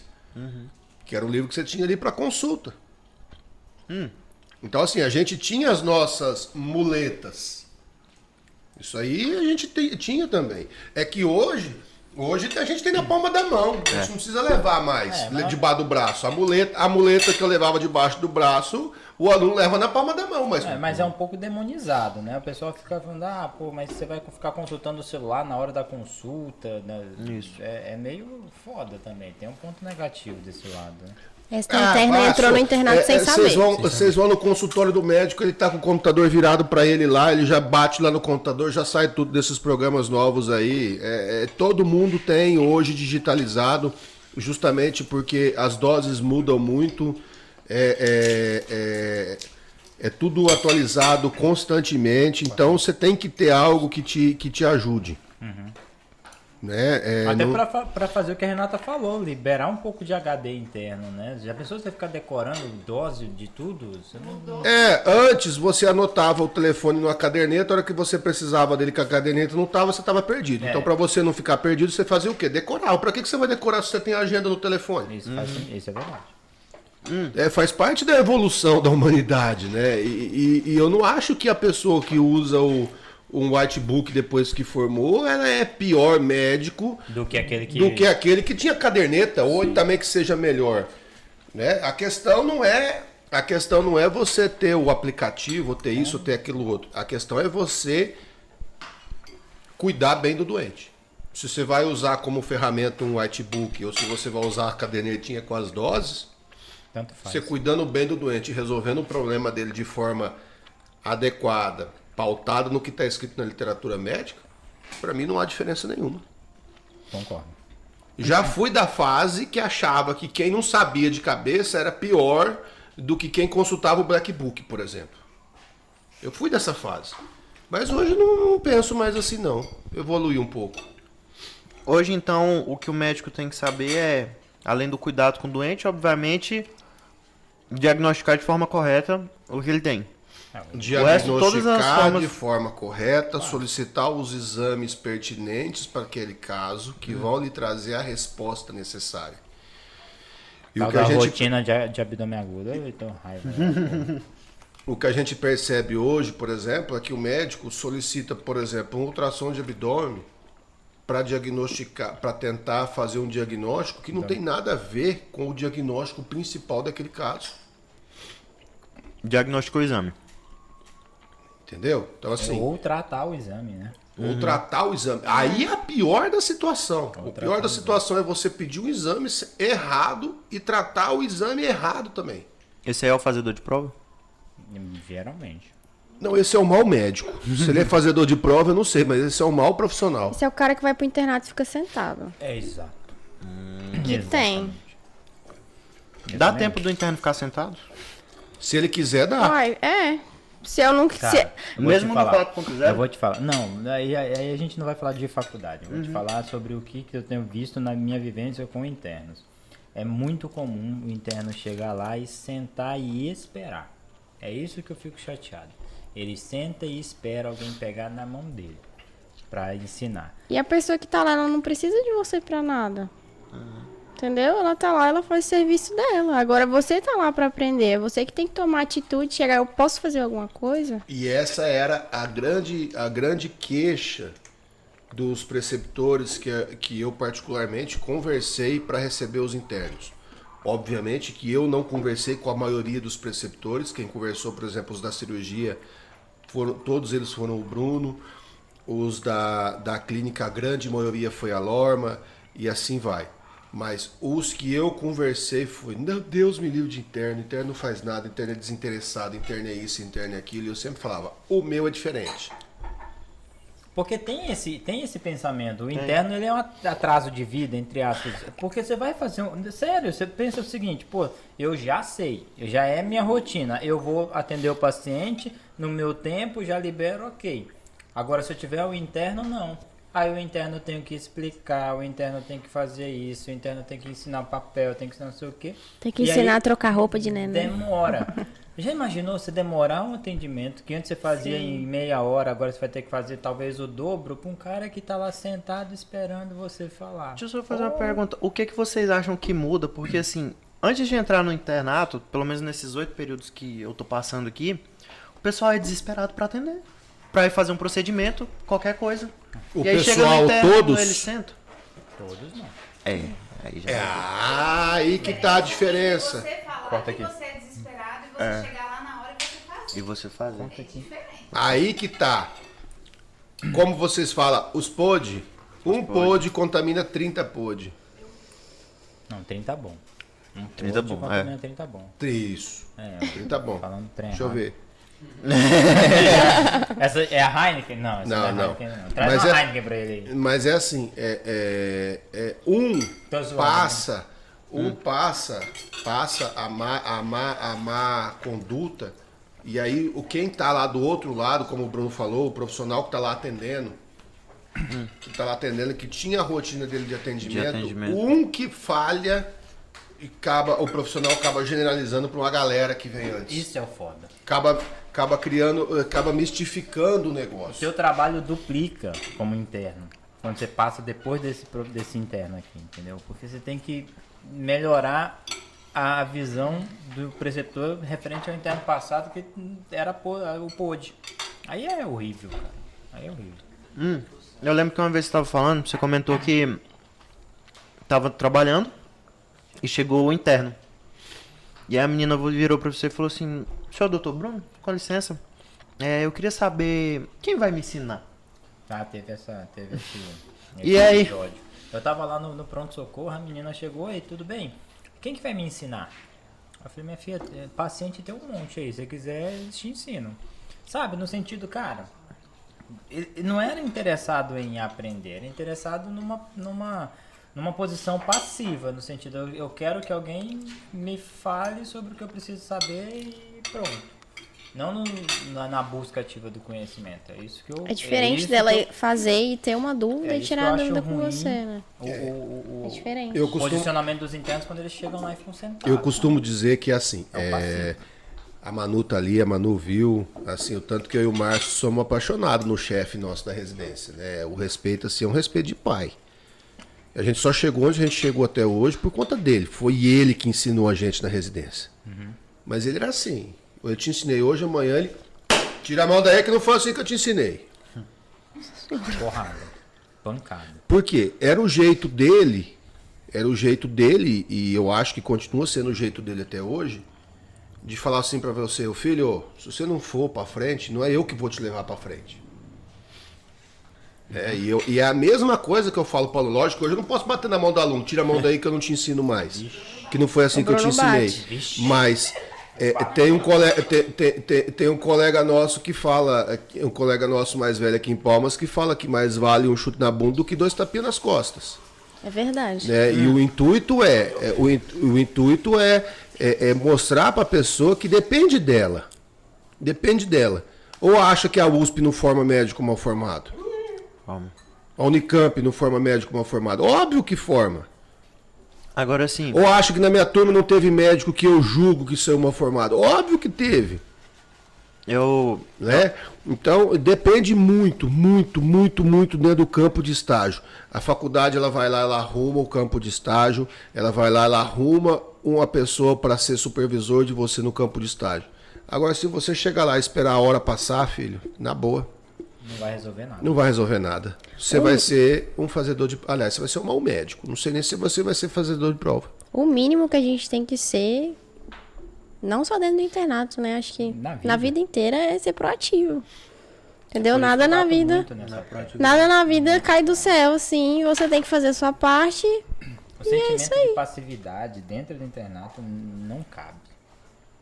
Que era o livro que você tinha ali para consulta. Então assim, a gente tinha as nossas muletas. Isso aí a gente tinha também. É que hoje a gente tem na palma da mão. A gente não precisa levar mais debaixo do braço. A muleta que eu levava debaixo do braço, o aluno leva na palma da mão. Mas é um pouco demonizado, né? O pessoal fica falando, mas você vai ficar consultando o celular na hora da consulta. Né? Isso. É meio foda também. Tem um ponto negativo desse lado, né? Esta interna entrou no internato sem saber. Vocês vão no consultório do médico, ele tá com o computador virado para ele lá, ele já bate lá no computador, já sai tudo desses programas novos aí. Todo mundo tem hoje digitalizado, justamente porque as doses mudam muito. É tudo atualizado constantemente, então você tem que ter algo que te ajude. Né? Até para fazer o que a Renata falou, liberar um pouco de HD interno, né? Já pensou você ficar decorando dose de tudo? Você não... Antes você anotava o telefone numa caderneta, a hora que você precisava dele com a caderneta não estava, você estava perdido. Então, para você não ficar perdido, você fazia o quê? Decorava. Para que você vai decorar se você tem a agenda no telefone? Isso é verdade. Faz parte da evolução da humanidade, né? E eu não acho que a pessoa que usa um whitebook depois que formou, ela é pior médico do que aquele que tinha caderneta, ou também que seja melhor. Né? A questão não é você ter o aplicativo, ou ter isso, ou ter aquilo outro. A questão é você cuidar bem do doente. Se você vai usar como ferramenta um whitebook, ou se você vai usar a cadernetinha com as doses, tanto faz. Você cuidando bem do doente, resolvendo o problema dele de forma adequada, pautada no que está escrito na literatura médica, para mim não há diferença nenhuma. Concordo. Já fui da fase que achava que quem não sabia de cabeça era pior do que quem consultava o Black Book, por exemplo. Eu fui dessa fase. Mas hoje não penso mais assim, não. Evolui um pouco. Hoje, então, o que o médico tem que saber é, além do cuidado com o doente, obviamente, diagnosticar de forma correta o que ele tem. Diagnosticar de forma correta, solicitar os exames pertinentes para aquele caso que vão lhe trazer a resposta necessária. E o que a rotina de abdômen agudo, eu tô raiva. O que a gente percebe hoje, por exemplo, é que o médico solicita, por exemplo, um ultrassom de abdômen para diagnosticar, para tentar fazer um diagnóstico que não tem nada a ver com o diagnóstico principal daquele caso. Diagnosticou o exame. Entendeu? Então, assim, ou tratar o exame, né? Ou tratar o exame. Aí é a pior da situação. O pior da situação é você pedir um exame errado e tratar o exame errado também. Esse aí é o fazedor de prova? Geralmente. Não, esse é o mau médico. Se ele é fazedor de prova, eu não sei, mas esse é o mau profissional. Esse é o cara que vai pro internato e fica sentado. É exato. Que tem. Dá tempo do interno ficar sentado? Se ele quiser, dá. Ai, se eu não quiser. Mesmo no 4.0? Eu vou te falar. Não, aí a gente não vai falar de faculdade. Eu vou te falar sobre o que eu tenho visto na minha vivência com internos. É muito comum o interno chegar lá e sentar e esperar. É isso que eu fico chateado. Ele senta e espera alguém pegar na mão dele pra ensinar. E a pessoa que tá lá, ela não precisa de você pra nada. Entendeu? Ela tá lá, ela faz o serviço dela. Agora você tá lá pra aprender. É você que tem que tomar atitude, chegar, eu posso fazer alguma coisa? E essa era a grande queixa dos preceptores que eu particularmente conversei para receber os internos. Obviamente que eu não conversei com a maioria dos preceptores. Quem conversou, por exemplo, os da cirurgia, todos eles foram o Bruno. Os da clínica, a grande maioria foi a Lorma, e assim vai. Mas os que eu conversei foi, meu Deus me livre de interno não faz nada, interno é desinteressado, interno é isso, interno é aquilo. E eu sempre falava, o meu é diferente. Porque tem esse pensamento. O interno ele é um atraso de vida, entre aspas. Porque você vai fazer sério, você pensa o seguinte, pô, eu já sei, já é minha rotina. Eu vou atender o paciente no meu tempo, já libero, ok. Agora, se eu tiver o interno, não. Aí o interno tem que explicar, o interno tem que fazer isso, o interno tem que ensinar papel, tem que ensinar não sei o quê. Tem que E ensinar aí, a trocar roupa de neném. demora. Já imaginou você demorar um atendimento que antes você fazia em meia hora, agora você vai ter que fazer talvez o dobro para um cara que tá lá sentado esperando você falar. Deixa eu só fazer uma pergunta. O que vocês acham que muda? Porque assim, antes de entrar no internato, pelo menos nesses 8 períodos que eu tô passando aqui, o pessoal é desesperado pra atender. Pra ir fazer um procedimento, qualquer coisa. O e aí chega no pessoal interno, todos- eles sentam. Todos não. Aí já Aí que tá a diferença. Você falar Corta que aqui. você é desesperado e você chegar lá na hora e você fazer. E você fazer. Aí que tá. Como vocês falam, os pod, um pod contamina 30 pod. Não, 30 bom. 30 bom, é. 30 bom. Isso. É, 30 bom. falando trem. Deixa eu ver. Essa é a Heineken? Não, essa não, é a Não. Heineken não. Traz Mas uma é- Heineken pra ele aí. Mas é assim, um Tô zoando, passa, passa a má conduta, e aí quem tá lá do outro lado, como o Bruno falou, o profissional que tá lá atendendo, que tinha a rotina dele de atendimento, um que falha e o profissional acaba generalizando para uma galera que vem antes. Isso é o foda. Acaba criando, acaba mistificando o O negócio. seu trabalho duplica como interno. Quando você passa depois desse interno aqui, entendeu? Porque você tem que melhorar a visão do preceptor referente ao interno passado, que era o POD. Aí é horrível, cara. Aí é horrível. Eu lembro que uma vez você estava falando, você comentou que estava trabalhando e chegou o interno. E aí a menina virou para você e falou assim: senhor doutor Bruno, com licença, eu queria saber quem vai me ensinar. Tá, teve esse E aí? episódio. Eu tava lá no pronto-socorro, a menina chegou, e tudo bem? Quem que vai me ensinar? Eu falei, minha filha, paciente tem um monte aí, se você quiser, eles te ensinam. Sabe, no sentido, cara, ele não era interessado em aprender, era interessado numa posição passiva, no sentido, eu quero que alguém me fale sobre o que eu preciso saber e pronto. Não na busca ativa do conhecimento. É isso que eu. É diferente isso dela que eu- fazer e ter uma dúvida É e isso tirar que a eu acho dúvida com ruim. você, né? O É diferente. Eu costumo, posicionamento dos internos quando eles chegam lá e ficam sentados. eu costumo dizer que assim, É um passivo. a Manu tá ali, a Manu viu, assim, o tanto que eu e o Márcio somos apaixonados no chefe nosso da residência, né? O respeito, assim, é um respeito de pai. A gente só chegou onde a gente chegou até hoje por conta dele. Foi ele que ensinou a gente na residência. Mas ele era assim. Eu te ensinei hoje, amanhã ele... Tira a mão daí que não foi assim que eu te ensinei. Porrada. Pancada. Por quê? Era o jeito dele, e eu acho que continua sendo o jeito dele até hoje, de falar assim pra você, ô filho, se você não for pra frente, não é eu que vou te levar pra frente. E é a mesma coisa que eu falo para o lógico, hoje eu não posso bater na mão do aluno, tira a mão daí que eu não te ensino mais. Que não foi assim O que eu te Bruno ensinei. bate. Mas tem um colega nosso que fala, um colega nosso mais velho aqui em Palmas, que fala que mais vale um chute na bunda do que 2 tapinhas nas costas. É verdade. Né? E o intuito é mostrar para a pessoa que depende dela. Depende dela. Ou acha que a USP não forma médico mal formado? Vamos. A Unicamp não forma médico mal formado? Óbvio que forma. Agora sim. Ou acha que na minha turma não teve médico que eu julgo que saiu mal formado? Óbvio que teve. Né? Então depende muito dentro do campo de estágio. A faculdade ela vai lá, ela arruma o campo de estágio, ela vai lá, ela arruma uma pessoa para ser supervisor de você no campo de estágio. Agora, se você chegar lá e esperar a hora passar, filho, na boa, Não vai resolver nada. não vai resolver nada. Você vai ser um fazedor de... Aliás, você vai ser um mau médico. Não sei nem se você vai ser fazedor de prova. O mínimo que a gente tem que ser, não só dentro do internato, né? Acho que na vida inteira é ser proativo. Entendeu? Por isso Nada eu na bato vida. muito nessa parte. Nada na vida cai do céu, sim. Você tem que fazer a sua parte. O sentimento de passividade dentro do internato não cabe.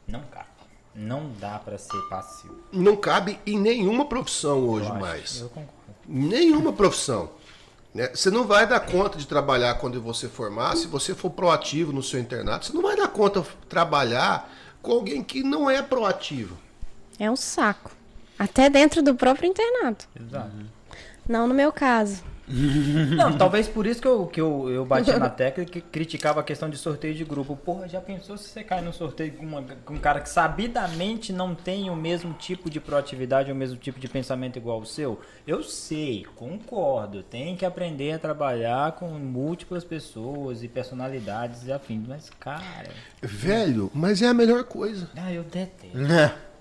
Não cabe. Não dá pra ser passivo. Não cabe em nenhuma profissão hoje Eu acho. mais. Eu concordo. Nenhuma profissão. Né? Você não vai dar conta de trabalhar quando você formar, se você for proativo no seu internato, você não vai dar conta de trabalhar com alguém que não é proativo. É um saco. Até dentro do próprio internato. Exato. Não no meu caso. Não, talvez por isso que eu bati na tecla e que criticava a questão de sorteio de grupo. Porra, já pensou se você cai no sorteio com um cara que sabidamente não tem o mesmo tipo de proatividade, o mesmo tipo de pensamento igual o seu? Eu sei, concordo, tem que aprender a trabalhar com múltiplas pessoas e personalidades e afins, mas cara... Velho, mas é a melhor coisa. eu detesto.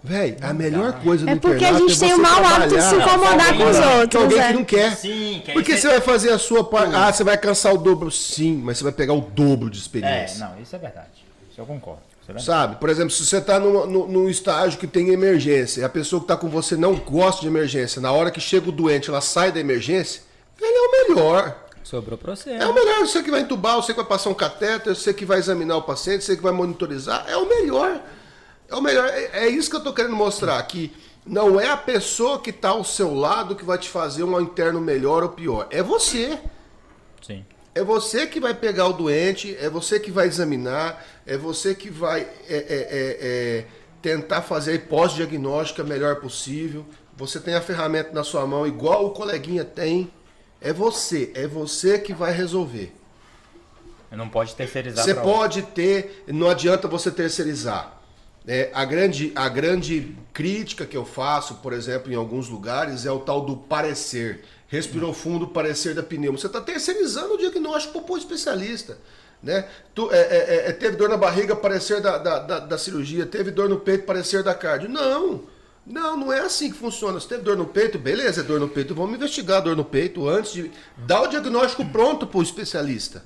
Velho, a melhor coisa do É porque internato a gente tem o você mau hábito de se trabalhar incomodar com os com outros, alguém que né? não quer. Sim, que aí Porque você- você vai fazer a sua parte. Ah, você vai cansar o dobro, sim, mas você vai pegar o dobro de experiência. não, isso é verdade. Isso eu concordo. Isso é verdade. Sabe? Por exemplo, se você está num estágio que tem emergência e a pessoa que está com você não gosta de emergência, na hora que chega o doente, ela sai da emergência, ele é o melhor. Sobrou pra você. É o melhor. Você que vai entubar, você que vai passar um catéter, você que vai examinar o paciente, você que vai monitorizar, é o melhor. É o melhor. É isso que eu estou querendo mostrar, que não é a pessoa que está ao seu lado que vai te fazer um interno melhor ou pior. É você. Sim. É você que vai pegar o doente, é você que vai examinar, é você que vai tentar fazer a pós-diagnóstica melhor possível. Você tem a ferramenta na sua mão, igual o coleguinha tem. É você que vai resolver. Não pode terceirizar Você pra outro. pode ter, não adianta você terceirizar. A grande crítica que eu faço, por exemplo, em alguns lugares, é o tal do parecer. Respirou fundo, parecer da pneumo. Você está terceirizando o diagnóstico para o especialista. Né? Teve dor na barriga, parecer da cirurgia. Teve dor no peito, parecer da cardio. Não é assim que funciona. Se teve dor no peito, beleza, é dor no peito. Vamos investigar a dor no peito antes de dar o diagnóstico pronto para o especialista.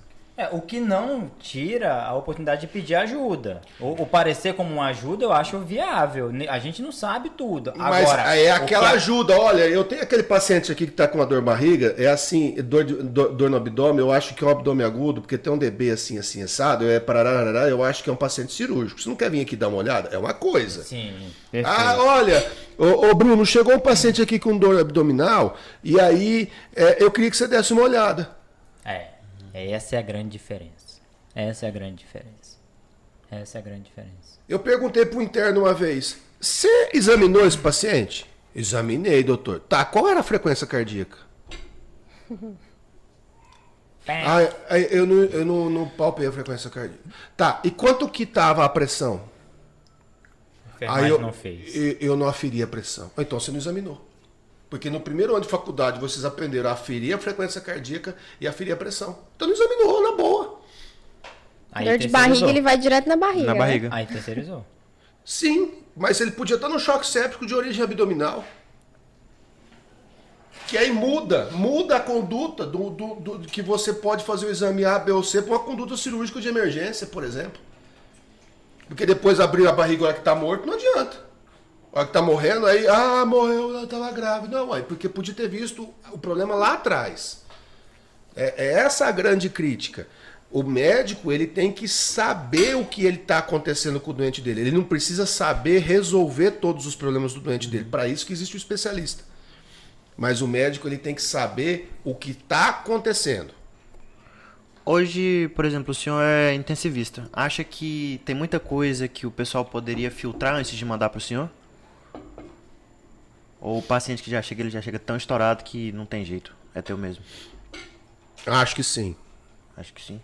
O que não tira a oportunidade de pedir ajuda. O parecer como uma ajuda eu acho viável. A gente não sabe tudo. Mas Agora, é aquela o que ajuda. Olha, eu tenho aquele paciente aqui que está com uma dor barriga, é assim, dor no abdômen, eu acho que é um abdômen agudo, porque tem um DB assim, assado, parará, eu acho que é um paciente cirúrgico. Você não quer vir aqui dar uma olhada? É uma coisa. Sim, perfeito. Olha, ô Bruno, chegou um paciente aqui com dor abdominal, e aí eu queria que você desse uma olhada. Essa é a grande diferença. Essa é a grande diferença. Eu perguntei pro interno uma vez, você examinou esse paciente? Examinei, doutor. Tá, qual era a frequência cardíaca? Eu não palpei a frequência cardíaca. Tá, e quanto que tava a pressão? A enfermagem não fez. Eu não aferi a pressão. Então você não examinou. Porque no primeiro ano de faculdade vocês aprenderam a aferir a frequência cardíaca e a aferir a pressão. Então não examinou, na boa. Aí Dor de terceirizou. barriga, ele vai direto na barriga. Na né? barriga. Aí terceirizou. Sim, mas ele podia estar no choque séptico de origem abdominal. Que aí muda a conduta do que você pode fazer o exame A, B ou C para uma conduta cirúrgica de emergência, por exemplo. Porque depois abrir a barriga na hora que está morto, não adianta. A hora que está morrendo, aí, morreu, ela estava grávida. Não, aí, porque podia ter visto o problema lá atrás. É essa a grande crítica. O médico, ele tem que saber o que ele está acontecendo com o doente dele. Ele não precisa saber resolver todos os problemas do doente dele. Para isso que existe o especialista. Mas o médico, ele tem que saber o que está acontecendo. Hoje, por exemplo, o senhor é intensivista. Acha que tem muita coisa que o pessoal poderia filtrar antes de mandar para o senhor? Ou o paciente que ele já chega tão estourado que não tem jeito, é teu mesmo? Acho que sim. Acho que sim.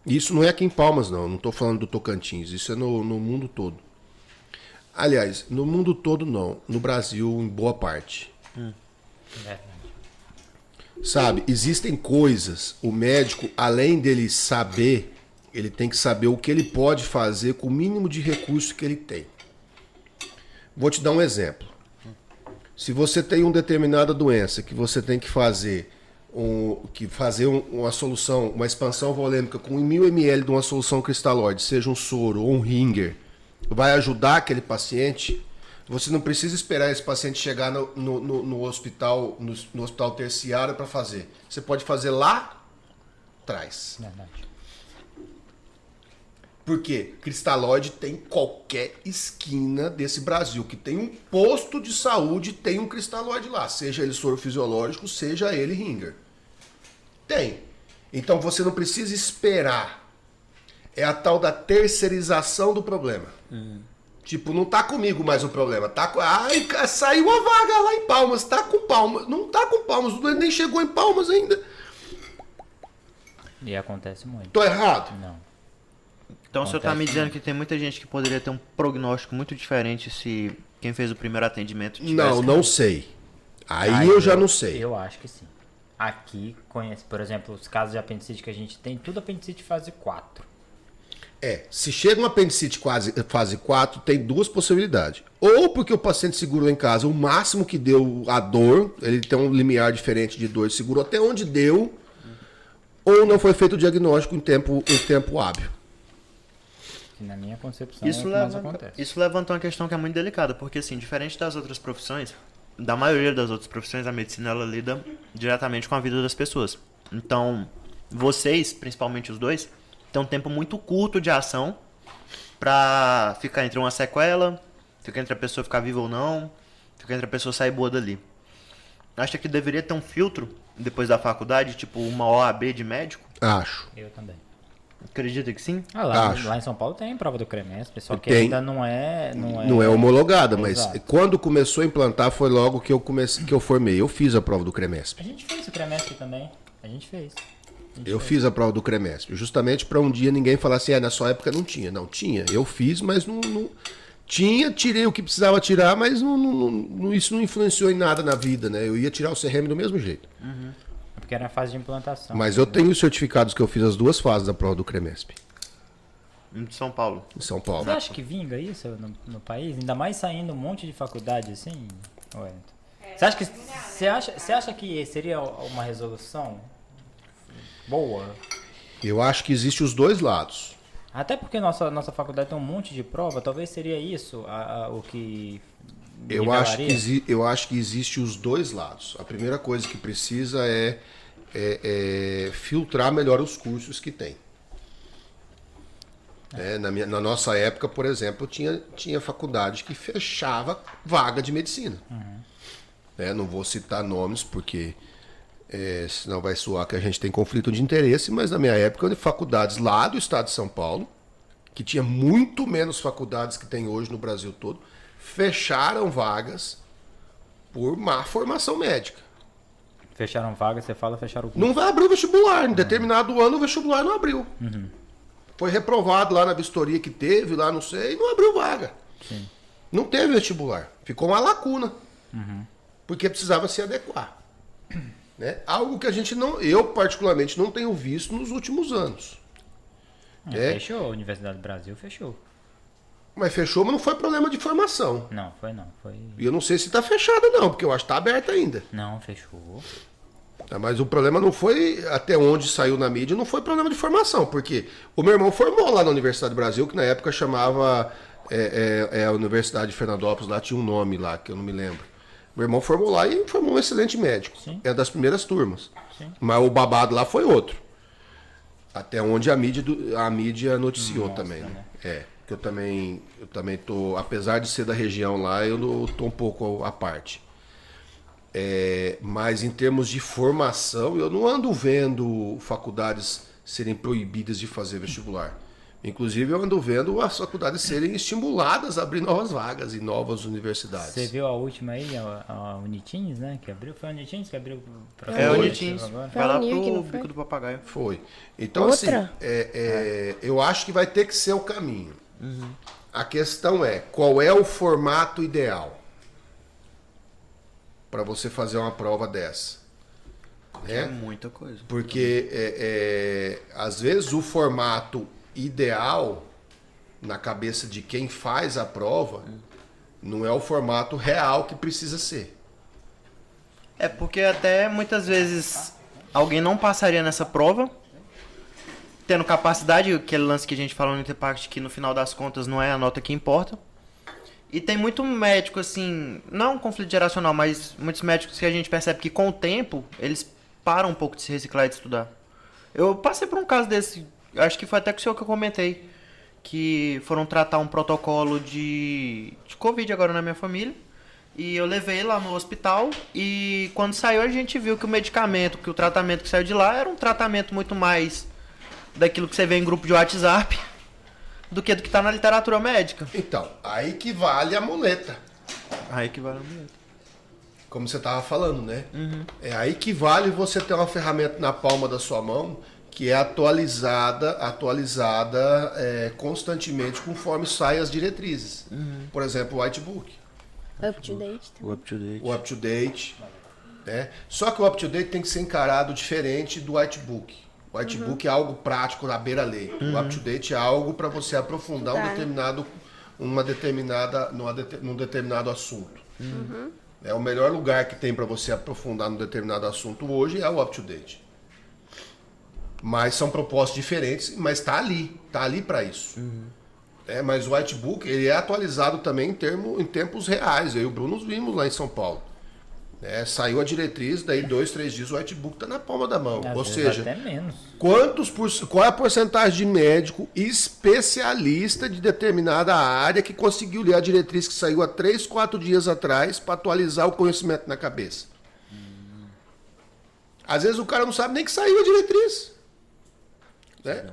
Isso não é aqui em Palmas, não. Não estou falando do Tocantins. Isso é no mundo todo. Aliás, no mundo todo não. No Brasil, em boa parte. Sabe, existem coisas. O médico, além dele saber, ele tem que saber o que ele pode fazer com o mínimo de recurso que ele tem. Vou te dar um exemplo. Se você tem uma determinada doença que você tem que fazer uma solução, uma expansão volêmica com 1000 ml de uma solução cristalóide, seja um soro ou um ringer, vai ajudar aquele paciente, você não precisa esperar esse paciente chegar no hospital terciário para fazer. Você pode fazer lá atrás. Verdade. Por quê? Cristalóide tem qualquer esquina desse Brasil. Que tem um posto de saúde, tem um cristalóide lá. Seja ele soro fisiológico, seja ele ringer. Tem. Então você não precisa esperar. É a tal da terceirização do problema. Tipo, não tá comigo mais o problema. Tá com... Ai, saiu uma vaga lá em Palmas. Tá com Palmas. Não tá com Palmas. O doente nem chegou em Palmas ainda. E acontece muito. Tô errado? Não. Então o senhor tá me Acontece dizendo que tem muita gente que poderia ter um prognóstico muito diferente se quem fez o primeiro atendimento tivesse... Não sei. Aí eu já não sei. Eu acho que sim. Aqui, conhece, por exemplo, os casos de apendicite que a gente tem, tudo apendicite fase 4. Se chega um apendicite fase 4, tem duas possibilidades. Ou porque o paciente segurou em casa o máximo que deu a dor, ele tem um limiar diferente de dor, segurou até onde deu, ou não foi feito o diagnóstico em tempo hábil. Que na minha concepção Isso, é o que mais acontece. isso levanta uma questão que é muito delicada, porque assim, diferente das outras profissões, da maioria das outras profissões, a medicina ela lida diretamente com a vida das pessoas. Então, vocês, principalmente os dois, têm um tempo muito curto de ação pra ficar entre uma sequela, ficar entre a pessoa ficar viva ou não, ficar entre a pessoa sair boa dali. Acha que deveria ter um filtro depois da faculdade, tipo uma OAB de médico? Acho. Eu também. Acredita que sim? Acho. Lá em São Paulo tem prova do CREMESP, só que Tem. ainda não é homologada, mas Exato. quando começou a implantar foi logo que eu formei. Eu fiz a prova do CREMESP. A gente fez o CREMESP também. A gente fez. Eu fiz a prova do CREMESP, justamente para um dia ninguém falar assim, na sua época não tinha. Não, tinha. Eu fiz, mas não tinha, tirei o que precisava tirar, mas isso não influenciou em nada na vida, né? Eu ia tirar o CRM do mesmo jeito. É porque era a fase de implantação. Mas eu tenho os certificados que eu fiz as duas fases da prova do CREMESP, De São Paulo. em São Paulo. Você acha que vinga isso no país? Ainda mais saindo um monte de faculdade assim, Wellington? Você acha que seria uma resolução boa? Eu acho que existe os dois lados. Até porque nossa faculdade tem um monte de prova, talvez seria isso o que Eu acho nivelaria? que existe os dois lados. A primeira coisa que precisa é filtrar melhor os cursos que tem. Na nossa época, por exemplo, tinha faculdade que fechava vaga de medicina. Não vou citar nomes porque senão vai soar que a gente tem conflito de interesse, mas na minha época, faculdades lá do estado de São Paulo, que tinha muito menos faculdades que tem hoje no Brasil todo, fecharam vagas por má formação médica. Fecharam vaga, você fala, fecharam o curso. Não vai abrir o vestibular. Em determinado ano o vestibular não abriu. Foi reprovado lá na vistoria que teve, lá não sei, e não abriu vaga. Sim. Não teve vestibular. Ficou uma lacuna. Porque precisava se adequar. Algo que a gente eu particularmente não tenho visto nos últimos anos. Fechou, a Universidade do Brasil fechou. Mas fechou, mas não foi problema de formação. Não, foi não. E eu não sei se está fechada não, porque eu acho que está aberta ainda. Não, fechou. Mas o problema não foi, até onde saiu na mídia, não foi problema de formação, porque o meu irmão formou lá na Universidade do Brasil, que na época chamava a Universidade de Fernandópolis, lá tinha um nome lá, que eu não me lembro. Meu irmão formou lá e formou um excelente médico. Sim. É das primeiras turmas. Sim. Mas o babado lá foi outro. Até onde a mídia noticiou também. Né? Que eu também tô, apesar de ser da região lá, eu tô um pouco à parte. Mas em termos de formação, eu não ando vendo faculdades serem proibidas de fazer vestibular. Inclusive, eu ando vendo as faculdades serem estimuladas a abrir novas vagas em novas universidades. Você viu a última aí, a Unitins, né? Que abriu? Foi a Unitins que abriu para É o Unitins. agora? Vai lá Foi a Unic, pro não foi? Bico do Papagaio. Foi. Então, Outra? assim, eu acho que vai ter que ser o caminho. A questão é, qual é o formato ideal para você fazer uma prova dessa? É muita coisa. Porque, às vezes, o formato ideal na cabeça de quem faz a prova não é o formato real que precisa ser. Porque até muitas vezes alguém não passaria nessa prova, tendo capacidade, aquele lance que a gente falou no Interpact, que no final das contas não é a nota que importa. E tem muito médico, assim, não um conflito geracional, mas muitos médicos que a gente percebe que com o tempo eles param um pouco de se reciclar e de estudar. Eu passei por um caso desse, acho que foi até com o senhor que eu comentei, que foram tratar um protocolo de Covid agora na minha família. E eu levei lá no hospital e quando saiu a gente viu que o medicamento, que o tratamento que saiu de lá era um tratamento muito mais daquilo que você vê em grupo de WhatsApp do que tá na literatura médica. Então, aí que vale a muleta. Aí que vale muito. Como você estava falando, né? É aí que vale você ter uma ferramenta na palma da sua mão que é atualizada constantemente conforme saem as diretrizes. Por exemplo, o Whitebook. Up to date. O up-to-date. O up-to-date. Né? Só que o up-to-date tem que ser encarado diferente do Whitebook. O Whitebook é algo prático na beira-lei. O up-to-date é algo para você aprofundar num determinado assunto. É o melhor lugar que tem para você aprofundar num determinado assunto hoje é o up-to-date. Mas são propostas diferentes, mas está ali para isso. Mas o Whitebook ele é atualizado também em tempos reais. Eu e o Bruno nos vimos lá em São Paulo. Saiu a diretriz, daí 2, 3 dias o Whitebook está na palma da mão. Às Ou vezes seja, até menos. qual é a porcentagem de médico especialista de determinada área que conseguiu ler a diretriz que saiu há 3, 4 dias atrás para atualizar o conhecimento na cabeça? Às vezes o cara não sabe nem que saiu a diretriz. Né?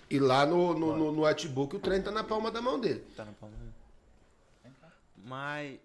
E lá no Whitebook o trem está na palma da mão dele. Tá na palma. Mas